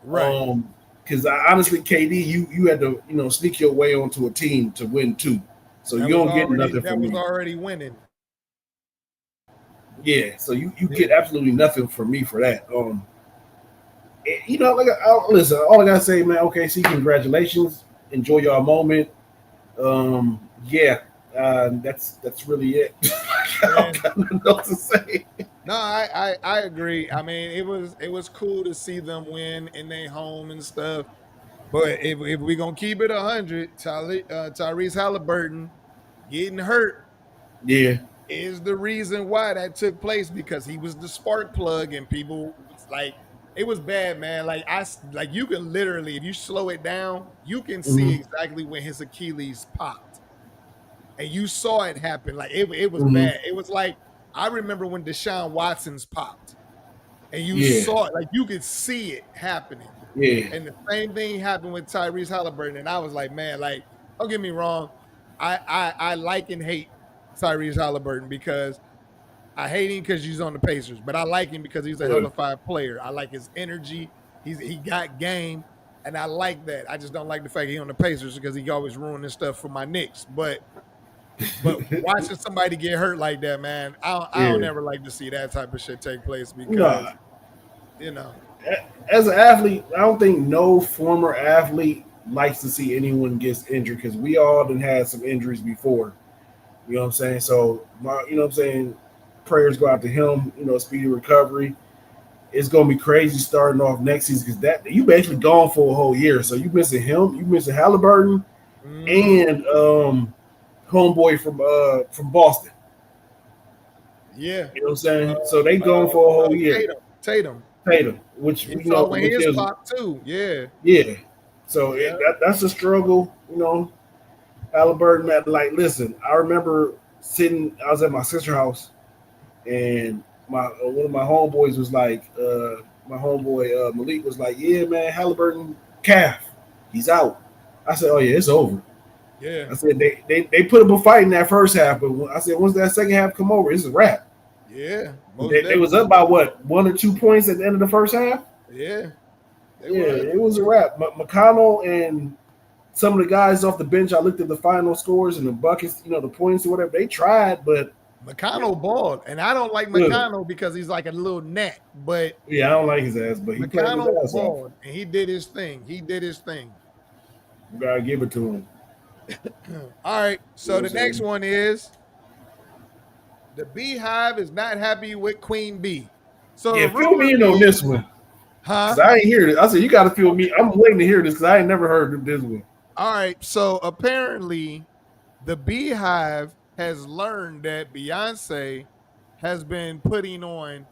Right. Because honestly, KD, you had to sneak your way onto a team to win too. So That you was don't get already- nothing That from was me. already winning. Yeah, so you get absolutely nothing from me for that. You know, like listen, all I gotta say, man. OKC, congratulations. Enjoy your moment. Yeah, that's really it. I Man. don't know what to say. No, I agree. I mean, it was cool to see them win in their home and stuff. But if we're gonna keep it 100, Tyrese Halliburton getting hurt Yeah. is the reason why that took place, because he was the spark plug and people was like, it was bad, man. Like you can literally, if you slow it down, you can see Mm-hmm. exactly when his Achilles popped, and you saw it happen. Like it was Mm-hmm. bad. It was like, I remember when Deshaun Watson's popped, and you Yeah. saw it, like you could see it happening. Yeah. And the same thing happened with Tyrese Halliburton. And I was like, man, like, don't get me wrong. I like and hate Tyrese Halliburton, because I hate him because he's on the Pacers, but I like him because he's a hell Good. of a player. I like his energy. He got game, and I like that. I just don't like the fact he's on the Pacers because he always ruining stuff for my Knicks. But watching somebody get hurt like that, man, I don't Yeah. ever like to see that type of shit take place, Nah. because you know. As an athlete, I don't think no former athlete likes to see anyone gets injured because we all done had some injuries before. You know what I'm saying? So, you know what I'm saying? Prayers go out to him. You know, speedy recovery. It's gonna be crazy starting off next season because that you basically gone for a whole year. So you missing him, you missing Halliburton, and homeboy from Boston. Yeah. You know what I'm saying? So they gone for a whole year. Tatum. Tatum, which You you saw know, when which his is pop too. Yeah. yeah. So Yeah. that's a struggle. You know, Halliburton. That like, listen, I remember sitting. I was at my sister's house, and my one of my homeboys was like, my homeboy Malik was like, yeah, man, Halliburton calf, he's out. I said, oh yeah, it's over. Yeah. I said they put up a fight in that first half, but I said once that second half come over, it's a wrap. Yeah. They was up by what 1 or 2 points at the end of the first half. Yeah. It was a wrap. McConnell and some of the guys off the bench, I looked at the final scores and the buckets, you know, the points or whatever. They tried, but McConnell balled, and I don't like McConnell because he's like a little gnat. But yeah, I don't like his ass, but he played his McConnell ass balled, off. and he did his thing. You gotta give it to him. All right, so the next one is the Beehive is not happy with Queen Bee. So yeah, fill me in on this one. Huh? I ain't hear this. I said you got to fill me. I'm waiting to hear this because I ain't never heard of this one. All right, so apparently, the Beehive has learned that Beyonce has been putting on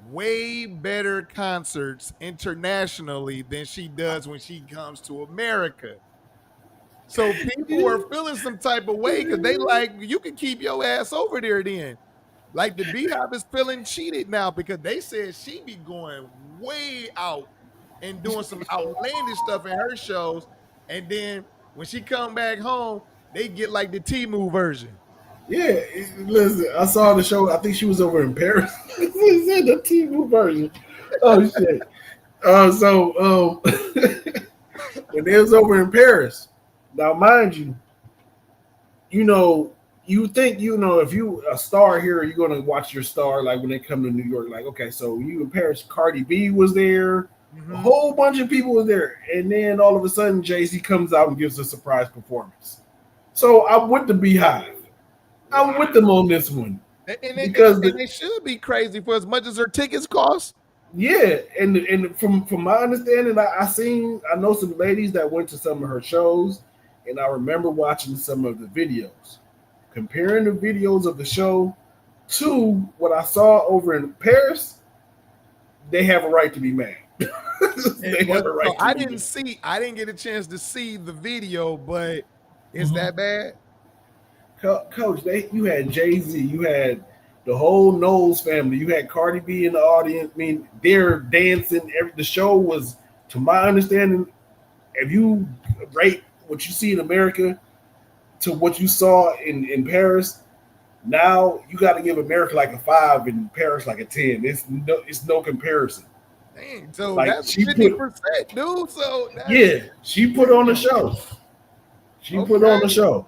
way better concerts internationally than she does when she comes to America. So people are feeling some type of way because they like, you can keep your ass over there then. Like the Beehive is feeling cheated now because they said she be going way out and doing some outlandish stuff in her shows. And then when she come back home, they get like the T-Move version. Yeah, listen, I saw the show. I think she was over in Paris. She said the TV version. Oh shit. When they was over in Paris, now mind you, you know, you think if you a star here, you're gonna watch your star like when they come to New York. Like, okay, so you in Paris, Cardi B was there, a whole bunch of people was there, and then all of a sudden Jay-Z comes out and gives a surprise performance. So I'm with the Beehive. I'm with them on this one. And they should be crazy for as much as her tickets cost. Yeah, and from my understanding, I know some ladies that went to some of her shows, and I remember watching some of the videos. Comparing the videos of the show to what I saw over in Paris, they have a right to be mad. I didn't get a chance to see the video, but is that bad? Coach, you had Jay-Z, you had the whole Knowles family, you had Cardi B in the audience. I mean, they're dancing. The show was, to my understanding, if you rate what you see in America to what you saw in Paris, now you got to give America like a 5 and Paris like a 10. It's no comparison. Dang, so like that's 50%, dude. So she put on the show. She put on the show.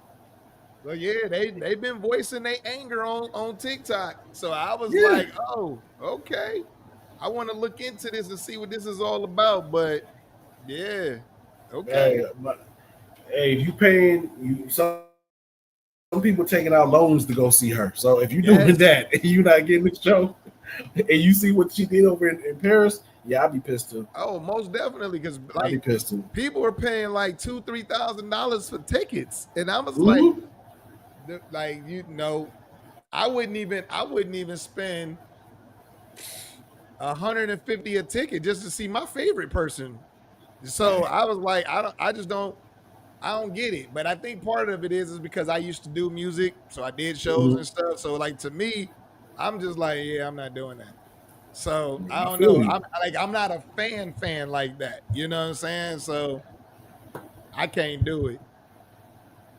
So yeah, they've been voicing their anger on TikTok. So I was Yeah. like, oh, okay. I want to look into this and see what this is all about. But yeah, okay. Hey, if you paying you some people taking out loans to go see her. So if you're doing Yes. that and you're not getting the show, and you see what she did over in Paris, yeah, I'd be pissed too. Oh, most definitely. Because I'd be like pissed too. people are paying like $2,000-3,000 for tickets, and I was like, Mm-hmm. like I wouldn't even spend 150 a ticket just to see my favorite person. So I was like, I don't get it. But I think part of it is because I used to do music, so I did shows Mm-hmm. and stuff. So like to me, I'm just like, yeah, I'm not doing that. So I I don't feel know. you. I'm not a fan like that. You know what I'm saying? So I can't do it.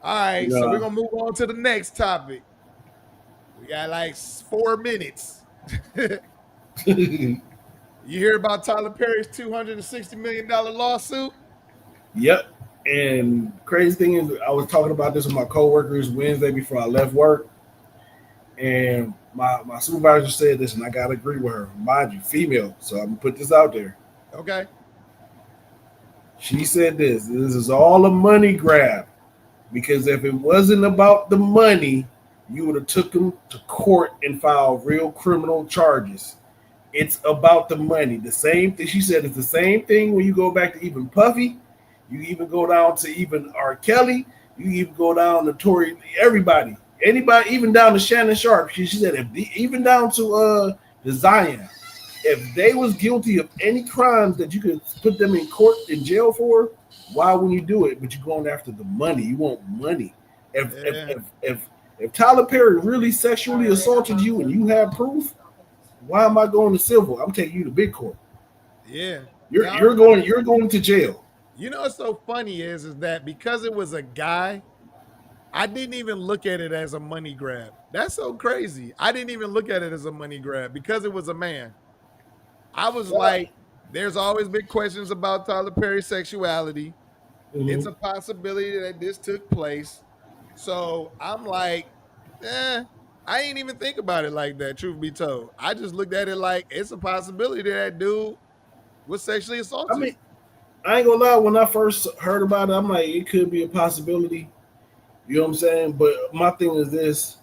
All You right, so we're know, gonna move on to the next topic. We got like 4 minutes. You hear about Tyler Perry's $260 million lawsuit? yep. And crazy thing is, I was talking about this with my coworkers Wednesday before I left work, and my supervisor said this, and I gotta agree with her. Mind you, female, so I'm gonna put this out there. Okay. She said this is all a money grab because if it wasn't about the money, you would have took him to court and filed real criminal charges. It's about the money. The same thing she said. It's the same thing when you go back to even Puffy. You even go down to even R. Kelly. You even go down to Tory. Everybody, anybody, even down to Shannon Sharp. She said even down to the Zion. If they was guilty of any crimes that you could put them in court in jail for, why wouldn't you do it? But you're going after the money. You want money. If if Yeah. if if, if Tyler Perry really sexually assaulted you and you have proof, why am I going to civil? I'm taking you to big court. Yeah. You're Now, you're going you're going to jail. you know what's so funny is that because it was a guy, I didn't even look at it as a money grab. That's so crazy. I didn't even look at it as a money grab because it was a man. I was like, there's always been questions about Tyler Perry's sexuality. It's Mhm. a possibility that this took place. So I'm like, I ain't even think about it like that, truth be told. I just looked at it like it's a possibility that dude was sexually I assaulted. mean, I ain't gonna lie. When I first heard about it, I'm like, it could be a possibility. You know what I'm saying? But my thing is this: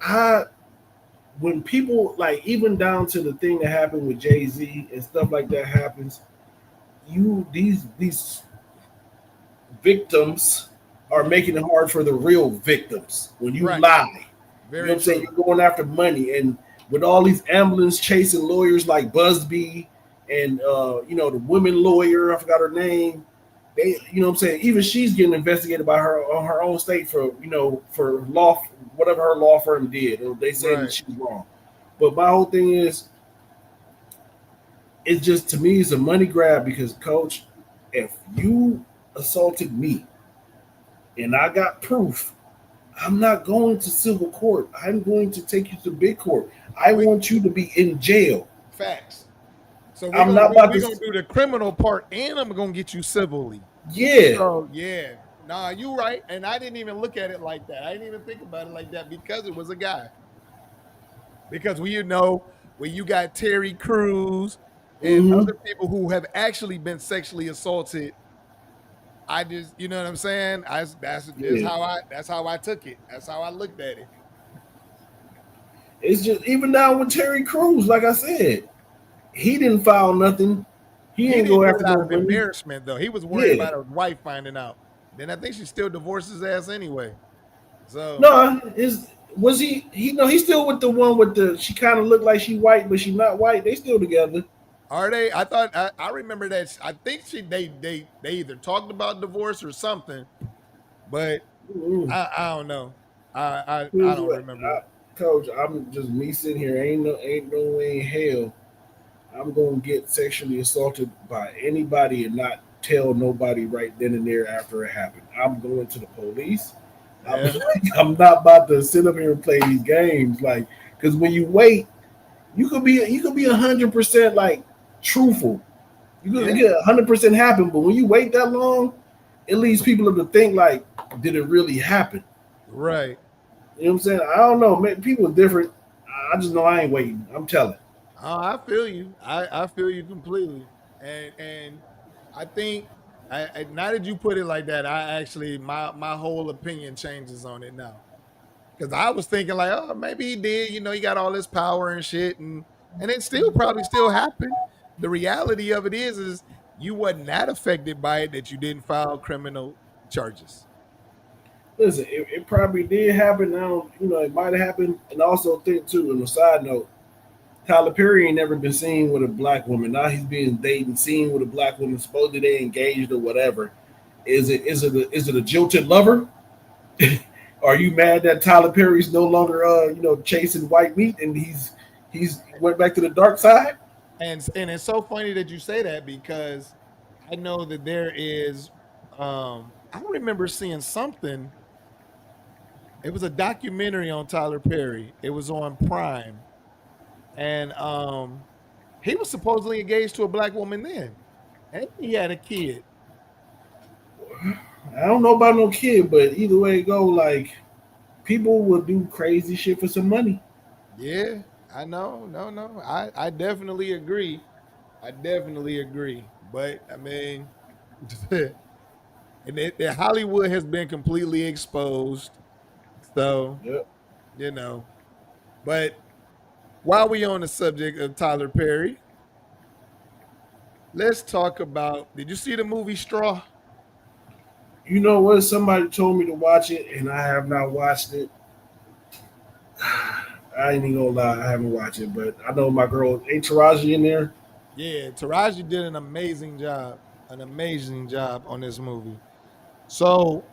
I when people like even down to the thing that happened with Jay-Z and stuff like that happens, these victims are Mhm. making it hard for the real victims when you Right. lie. You know what Very I'm saying? true. You're going after money, and with all these ambulance chasing lawyers like Busby and the women lawyer, I forgot her name. They, you know what I'm saying? Even she's getting investigated by her on her own state for for law, whatever her law firm did. Or they say that Right. she's wrong. But my whole thing is, it's just to me, it's a money grab because, coach, if you assaulted me and I got proof, I'm not going to civil court. I'm going to take you to big court. I We want you to be in jail. facts. So we're I'm gonna not do about we're to. gonna do the criminal part and I'm gonna get you civilly. Yeah, So yeah. Nah, you right. And I didn't even look at it like that. I didn't even think about it like that because it was a guy. Because when you got Terry Crews and hmm other people who have actually been sexually assaulted, I just you know what I'm saying? That's just yeah. how I took it. That's how I looked at it. It's just even down with Terry Crews. Like I said, he didn't file nothing. He He didn't didn't go do after it out no of money. embarrassment though. He was worried Yeah. about his wife finding out. Then I think she still divorced his ass anyway. So No, is was he? No, he's still with the one with the. She kind of looked like she white, but she not white. They still together. are they? I thought I remember that. I think they either talked about divorce or something, but Mm-hmm. I don't know. I Here's don't what, remember. Coach. I'm just me sitting here. Ain't no way in hell I'm gonna get sexually assaulted by anybody and not tell nobody right then and there after it happened. I'm going to the police. I'm, Yeah, I'm not about to sit up here and play these games, like, because when you wait, you could be 100% like truthful. You could yeah, get 100% happen, but when you wait that long, it leads people to think like, did it really happen? Right. You know what I'm saying? I don't know. Man, people are different. I just know I ain't waiting. I'm telling. I feel you. I feel you completely. And I think now that you put it like that, I actually my whole opinion changes on it now. Because I was thinking like, oh, maybe he did. You know, he got all this power and shit, and it still probably still happened. The reality of it is you wasn't that affected by it that you didn't file criminal charges. Listen, it probably did happen. Now, it might have happened. And also think too, on a side note, Tyler Perry ain't never been seen with a black woman. Now he's being dated, seen with a black woman. Supposedly they engaged or whatever. Is it a jilted lover? Are you mad that Tyler Perry's no longer chasing white meat and he's went back to the dark side? And it's so funny that you say that because I know that there is I remember seeing something. It was a documentary on Tyler Perry. It was on Prime. And he was supposedly engaged to a black woman then. And he had a kid. I don't know about no kid, but either way it go, like people will do crazy shit for some money. Yeah, I know. No. I definitely agree. I definitely agree. But I mean, Hollywood has been completely exposed. So, Yep. you know. But while we on the subject of Tyler Perry, let's talk about, did you see the movie Straw? You know what? Somebody told me to watch it, and I have not watched it. I ain't even gonna lie, I haven't watched it, but I know my girl ain't Taraji in there. Yeah, Taraji did an amazing job on this movie. So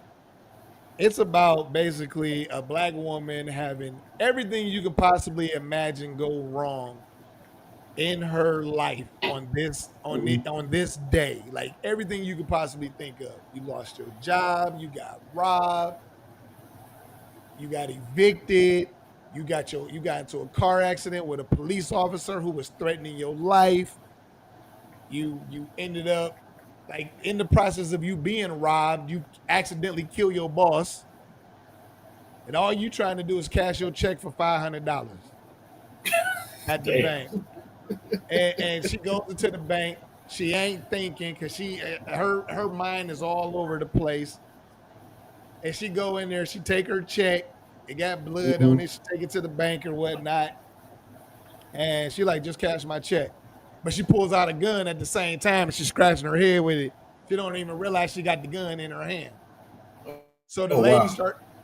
it's about basically a black woman having everything you could possibly imagine go wrong in her life on this day. Like everything you could possibly think of. You lost your job, you got robbed, you got evicted, you got into a car accident with a police officer who was threatening your life. You ended up like in the process of you being robbed, you accidentally kill your boss, and all you trying to do is cash your check for $500 at the Damn. bank. And she goes into the bank. She ain't thinking because her mind is all over the place. And she go in there. She take her check. It got blood on Mhm. it. She take it to the bank or whatnot. And she like, just cash my check. But she pulls out a gun at the same time and she's scratching her head with it. She don't even realize she got the gun in her hand. So Oh wow.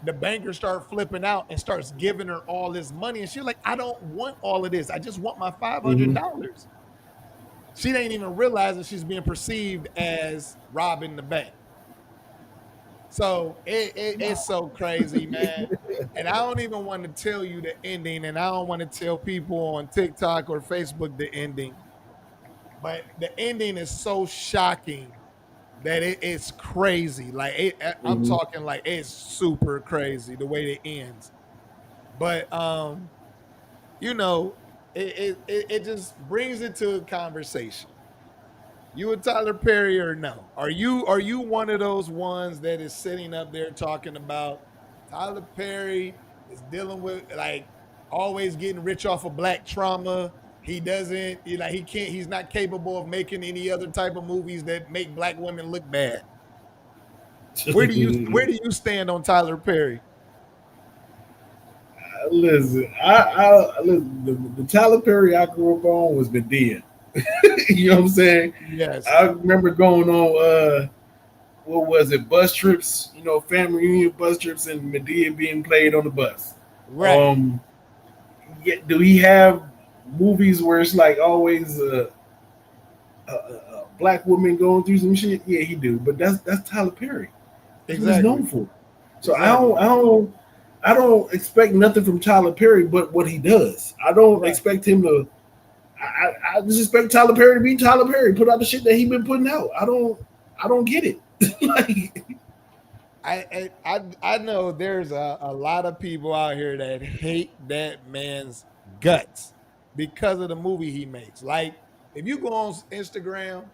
the banker start flipping out and starts giving her all this money. And she's like, I don't want all of this. I just want my Mhm. $500. She ain't even realizing she's being perceived as robbing the bank. So it's so crazy, man. And I don't even want to tell you the ending, and I don't want to tell people on TikTok or Facebook the ending. But the ending is so shocking that it's crazy. Like I'm Mhm. talking like it's super crazy the way it ends. But you know, it just brings it to a conversation. You and Tyler Perry or no? Are you one of those ones that is sitting up there talking about Tyler Perry is dealing with like always getting rich off of black trauma? He doesn't like he can't he's not capable of making any other type of movies that make black women look bad. Where do you stand on Tyler Perry? Listen, the Tyler Perry I grew up on was Medea. You know what I'm saying? Yes. I remember going on what was it, bus trips, family reunion bus trips and Medea being played on the bus. Right. Um do he have movies where it's like always a black woman going through some shit? Yeah, he do. But that's Tyler Perry. That's what he's known Exactly. for. So I Exactly. don't I don't I don't expect nothing from Tyler Perry but what he does. I don't Right. expect him to. I just expect Tyler Perry to be Tyler Perry. Put out the shit that he been putting out. I don't get it. Like, I know there's a lot of people out here that hate that man's guts because of the movie he makes. Like if you go on Instagram,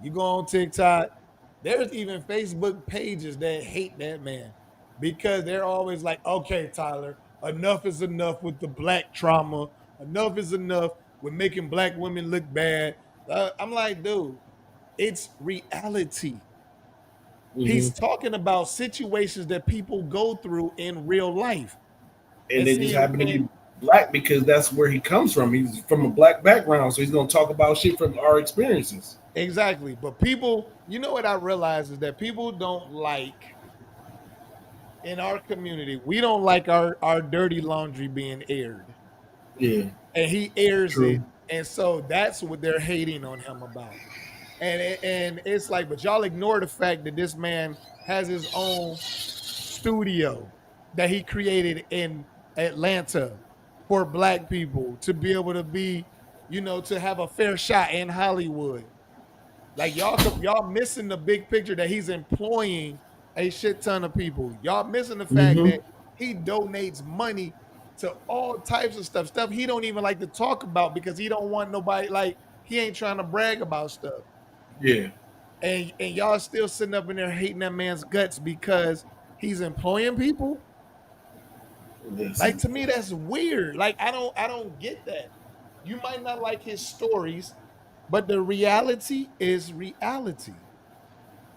you go on TikTok, There's even Facebook pages that hate that man because they're always like, okay, Tyler, enough is enough with the black trauma. Enough is enough with making black women look bad. I'm like, dude, it's reality. He's talking about situations that people go through in real life. And And they just see, happen to be black because that's where he comes from. He's from a black background, so he's gonna talk about shit from our experiences. exactly. But people, you know what I realize is that people don't like in our community, we don't like our dirty laundry being aired. Yeah, And he airs it. true. And so that's what they're hating on him about. And it's like, but y'all ignore the fact that this man has his own studio that he created in Atlanta for black people to be able to be, to have a fair shot in Hollywood. Like y'all missing the big picture that he's employing a shit ton of people. Y'all missing the fact that he donates money to all types of stuff he don't even like to talk about because he don't want nobody, like, he ain't trying to brag about stuff. Yeah, And y'all still sitting up in there hating that man's guts because he's employing people. Like, listen. to me, that's weird. Like, I don't get that. You might not like his stories, but the reality is reality.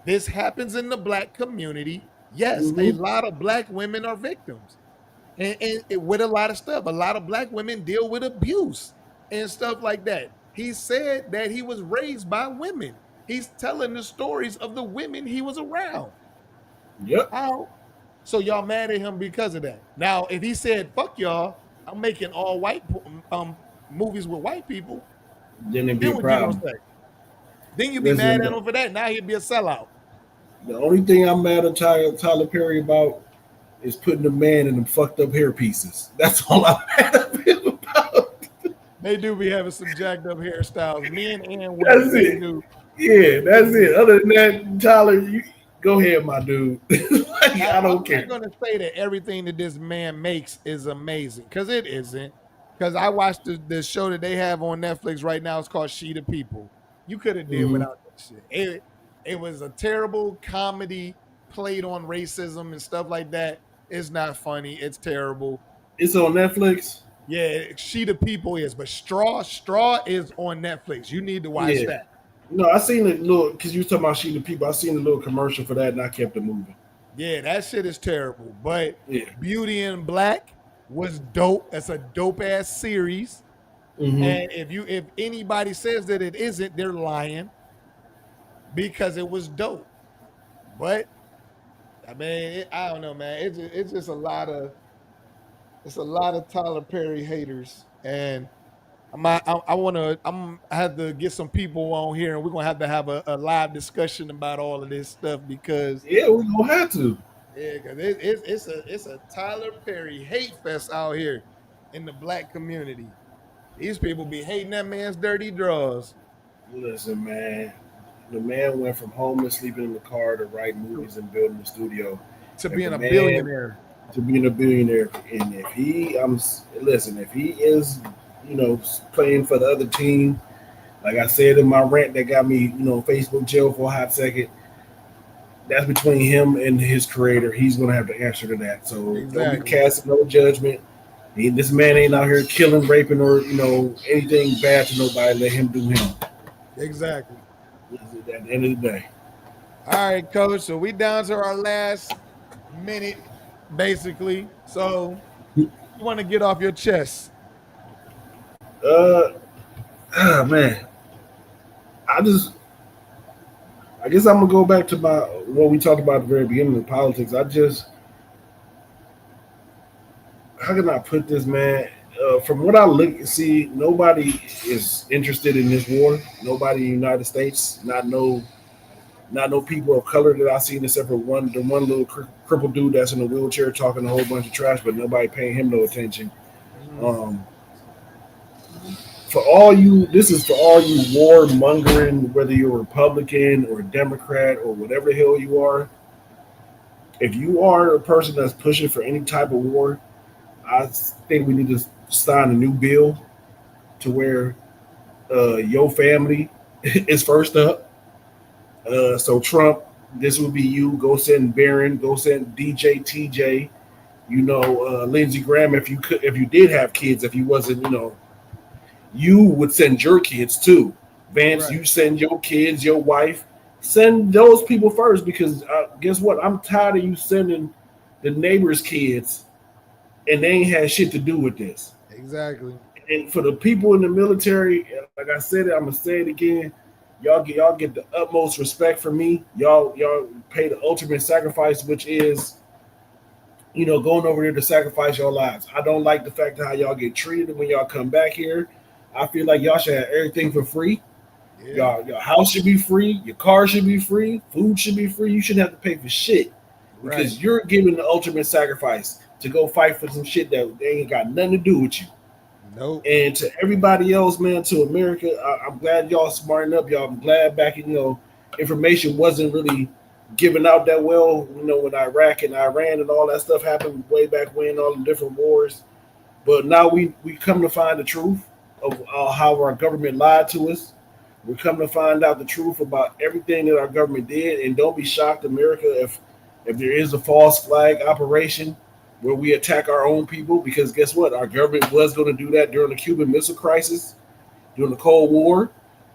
This happens in the black community. Yes, a lot of black women are victims. And with a lot of stuff. A lot of black women deal with abuse and stuff like that. He said that he was raised by women. He's telling the stories of the women he was around. Yep. How? So y'all mad at him because of that. Now, if he said, fuck y'all, I'm making all white movies with white people, Then it'd be then a what you gonna problem. say? Then you be Listen, mad at him for that. Now he'd be a sellout. the only thing I'm mad at Tyler Perry about is putting the man in them fucked up hair pieces. That's all I'm mad at him about. They do be having some jacked up hairstyles. Me and West, That's they it. do. Yeah, that's it. Other than that, Tyler, you go ahead, my dude. Like, Now, I I'm don't not care. going to say that everything that this man makes is amazing because it isn't. Because I watched the show that they have on Netflix right now. It's called She the People. You could have did hmm without that shit. It was a terrible comedy played on racism and stuff like that. It's not funny. It's terrible. It's on Netflix. Yeah, She the People is, but Straw is on Netflix. You need to watch Yeah. that. No, I seen it little because you were talking about She the People. I seen a little commercial for that, and I kept it moving. Yeah, that shit is terrible. But Yeah. Beauty in Black was dope. That's a dope ass series. hmm And if anybody says that it isn't, they're lying because it was dope. But I mean, I don't know, man. It's just a lot of Tyler Perry haters, and I have to get some people on here, and we're gonna have a live discussion about all of this stuff because Yeah, we gonna have to. yeah, because it's a Tyler Perry hate fest out here in the black community. These people be hating that man's dirty drawers Listen, man. The man went from homeless, sleeping in the car, to writing movies and building the studio, to and the being a man billionaire. to being a billionaire. And if he, listen, if he is, playing for the other team, like I said in my rant that got me, Facebook jail for a hot second. That's between him and his creator. He's gonna have to answer to that. So don't be Exactly. casting no judgment. This man ain't out here killing, raping, or anything bad to nobody. Let him do him. Exactly. At the end of the day. All right, coach. So we down to our last minute, basically. So you want to get off your chest. Man, I guess I'm gonna go back to what we talked about at the very beginning of politics. How can I put this, man? From what I see, nobody is interested in this war. Nobody in the United States, not no people of color that I've seen, except for the one little crippled dude that's in a wheelchair talking a whole bunch of trash, but nobody paying him no attention. Um, this is for all you warmongering, whether you're a Republican or a Democrat or whatever the hell you are. If you are a person that's pushing for any type of war, I think we need to sign a new bill to where your family is first up. So Trump This would be you. Go send Baron. Go send DJ TJ. Lindsey Graham. If you did have kids, if you wasn't, you would send your kids too. Vance, Right. you send your kids, your wife. Send those people first because guess what? I'm tired of you sending the neighbors' kids and they ain't had shit to do with this. Exactly. And for the people in the military, like I said, I'm gonna say it again. Y'all get the utmost respect from me. Y'all pay the ultimate sacrifice, which is going over there to sacrifice your lives. I don't like the fact of how y'all get treated when y'all come back here. I feel like y'all should have everything for free. Yeah. Your house should be free. Your car should be free. Food should be free. You shouldn't have to pay for shit Right. because you're giving the ultimate sacrifice to go fight for some shit that they ain't got nothing to do with you. Nope. And to everybody else, man, to America, I'm glad y'all smarten up. Y'all, I'm glad back in, information wasn't really given out that well, when Iraq and Iran and all that stuff happened way back when, all the different wars. But now we come to find the truth of how our government lied to us. We're coming to find out the truth about everything that our government did. And don't be shocked, America, if there is a false flag operation where we attack our own people, because guess what? Our government was going to do that during the Cuban Missile Crisis, during the Cold War.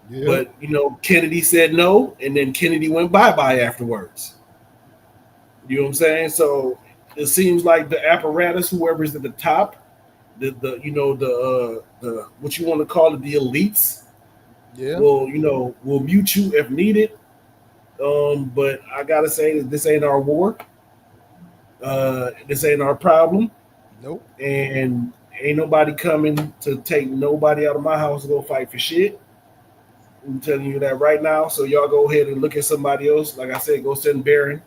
Yeah. But, Kennedy said no, and then Kennedy went bye-bye afterwards. You know what I'm saying? So it seems like the apparatus, whoever's at the top, the what you want to call it, the elites, Yeah. will mute you if needed. But I gotta say that this ain't our war. This ain't our problem, Nope. and ain't nobody coming to take nobody out of my house to go fight for shit. I'm telling you that right now. So y'all go ahead and look at somebody else. Like I said, go send Baron.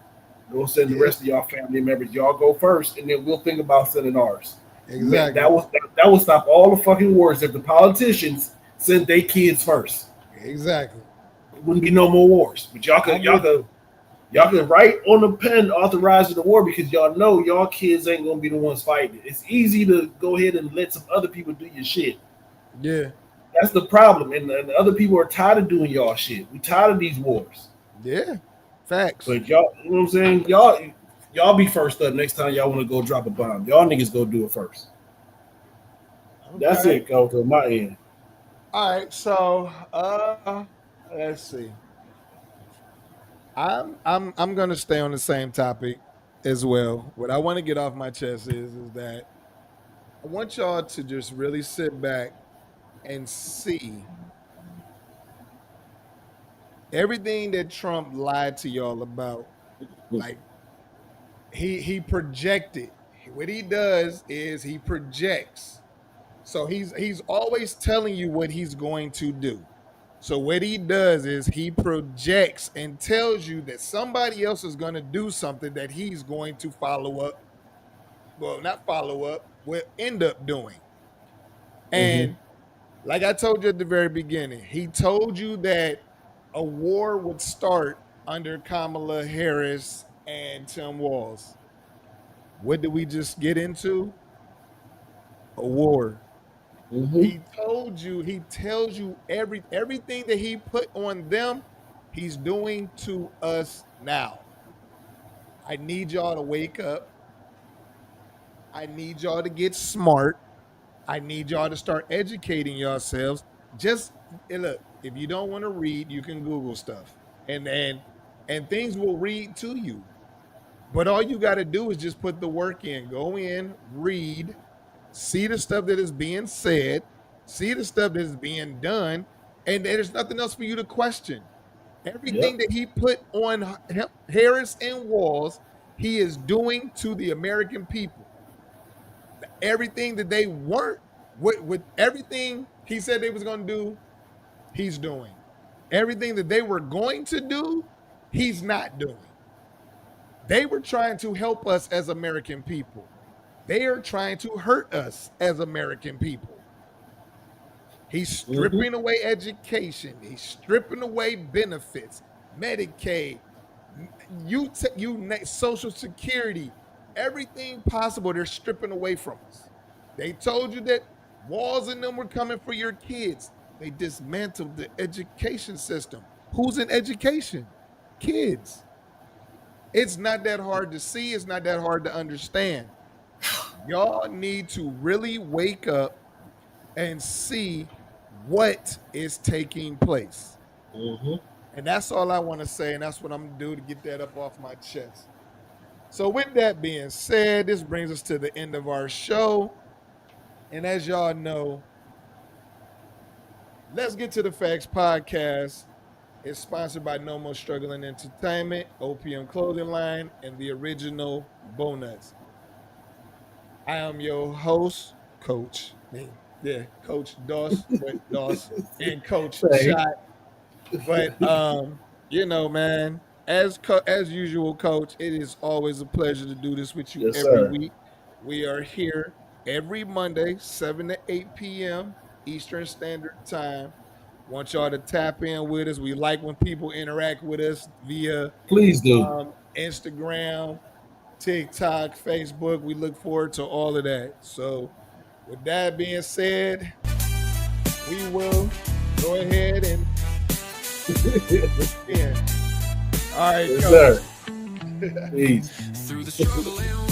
Go send the rest of y'all family members. Y'all go first, and then we'll think about sending ours. Exactly. That will stop all the fucking wars if the politicians sent their kids first. Exactly. It wouldn't be no more wars. But y'all could write on the pen authorizing the war because y'all know y'all kids ain't gonna be the ones fighting it. It's easy to go ahead and let some other people do your shit. Yeah. That's the problem, and the other people are tired of doing y'all shit. We tired of these wars. Yeah. Facts. But y'all, you know what I'm saying? Y'all be first up next time y'all want to go drop a bomb. Y'all niggas go do it first. Okay. That's it, go to my end. All right. So let's see. I'm gonna stay on the same topic as well. What I want to get off my chest is that I want y'all to just really sit back and see everything that Trump lied to y'all about. Like he projected. What he does is he projects. So he's always telling you what he's going to do. So what he does is he projects and tells you that somebody else is going to do something that he's going to follow up. Well, not follow up, will end up doing. And like I told you at the very beginning, he told you that a war would start under Kamala Harris and Tim Walz. What did we just get into? A war. He told you, he tells you everything that he put on them, he's doing to us now. I need y'all to wake up. I need y'all to get smart. I need y'all to start educating yourselves. Just look, if you don't want to read, you can Google stuff. And things will read to you. But all you got to do is just put the work in. Go in, read, see the stuff that is being said, see the stuff that is being done, and there's nothing else for you to question. Everything that he put on Harris and Walz, he is doing to the American people. Everything that they weren't, with everything he said they was going to do, he's doing. Everything that they were going to do, he's not doing. They were trying to help us as American people. They are trying to hurt us as American people. He's stripping away education. He's stripping away benefits, Medicaid, Social Security, everything possible. They're stripping away from us. They told you that Walls and them were coming for your kids. They dismantled the education system. Who's in education? Kids. It's not that hard to see. It's not that hard to understand. Y'all need to really wake up and see what is taking place. Mm-hmm. And that's all I want to say. And that's what I'm going to do to get that up off my chest. So with that being said, this brings us to the end of our show. And as y'all know, Let's Get to the Facts podcast is sponsored by No More Struggling Entertainment, OPM Clothing Line, and the original Bonuts. I am your host, Coach. Coach Doss, and Coach Shot. But man, as usual, Coach, it is always a pleasure to do this with you every week. We are here every Monday, 7 to 8 p.m. Eastern Standard Time. Want y'all to tap in with us. We like when people interact with us via Instagram, TikTok, Facebook. We look forward to all of that. So with that being said, we will go ahead and all right, yes, sir. Peace. Through the struggle and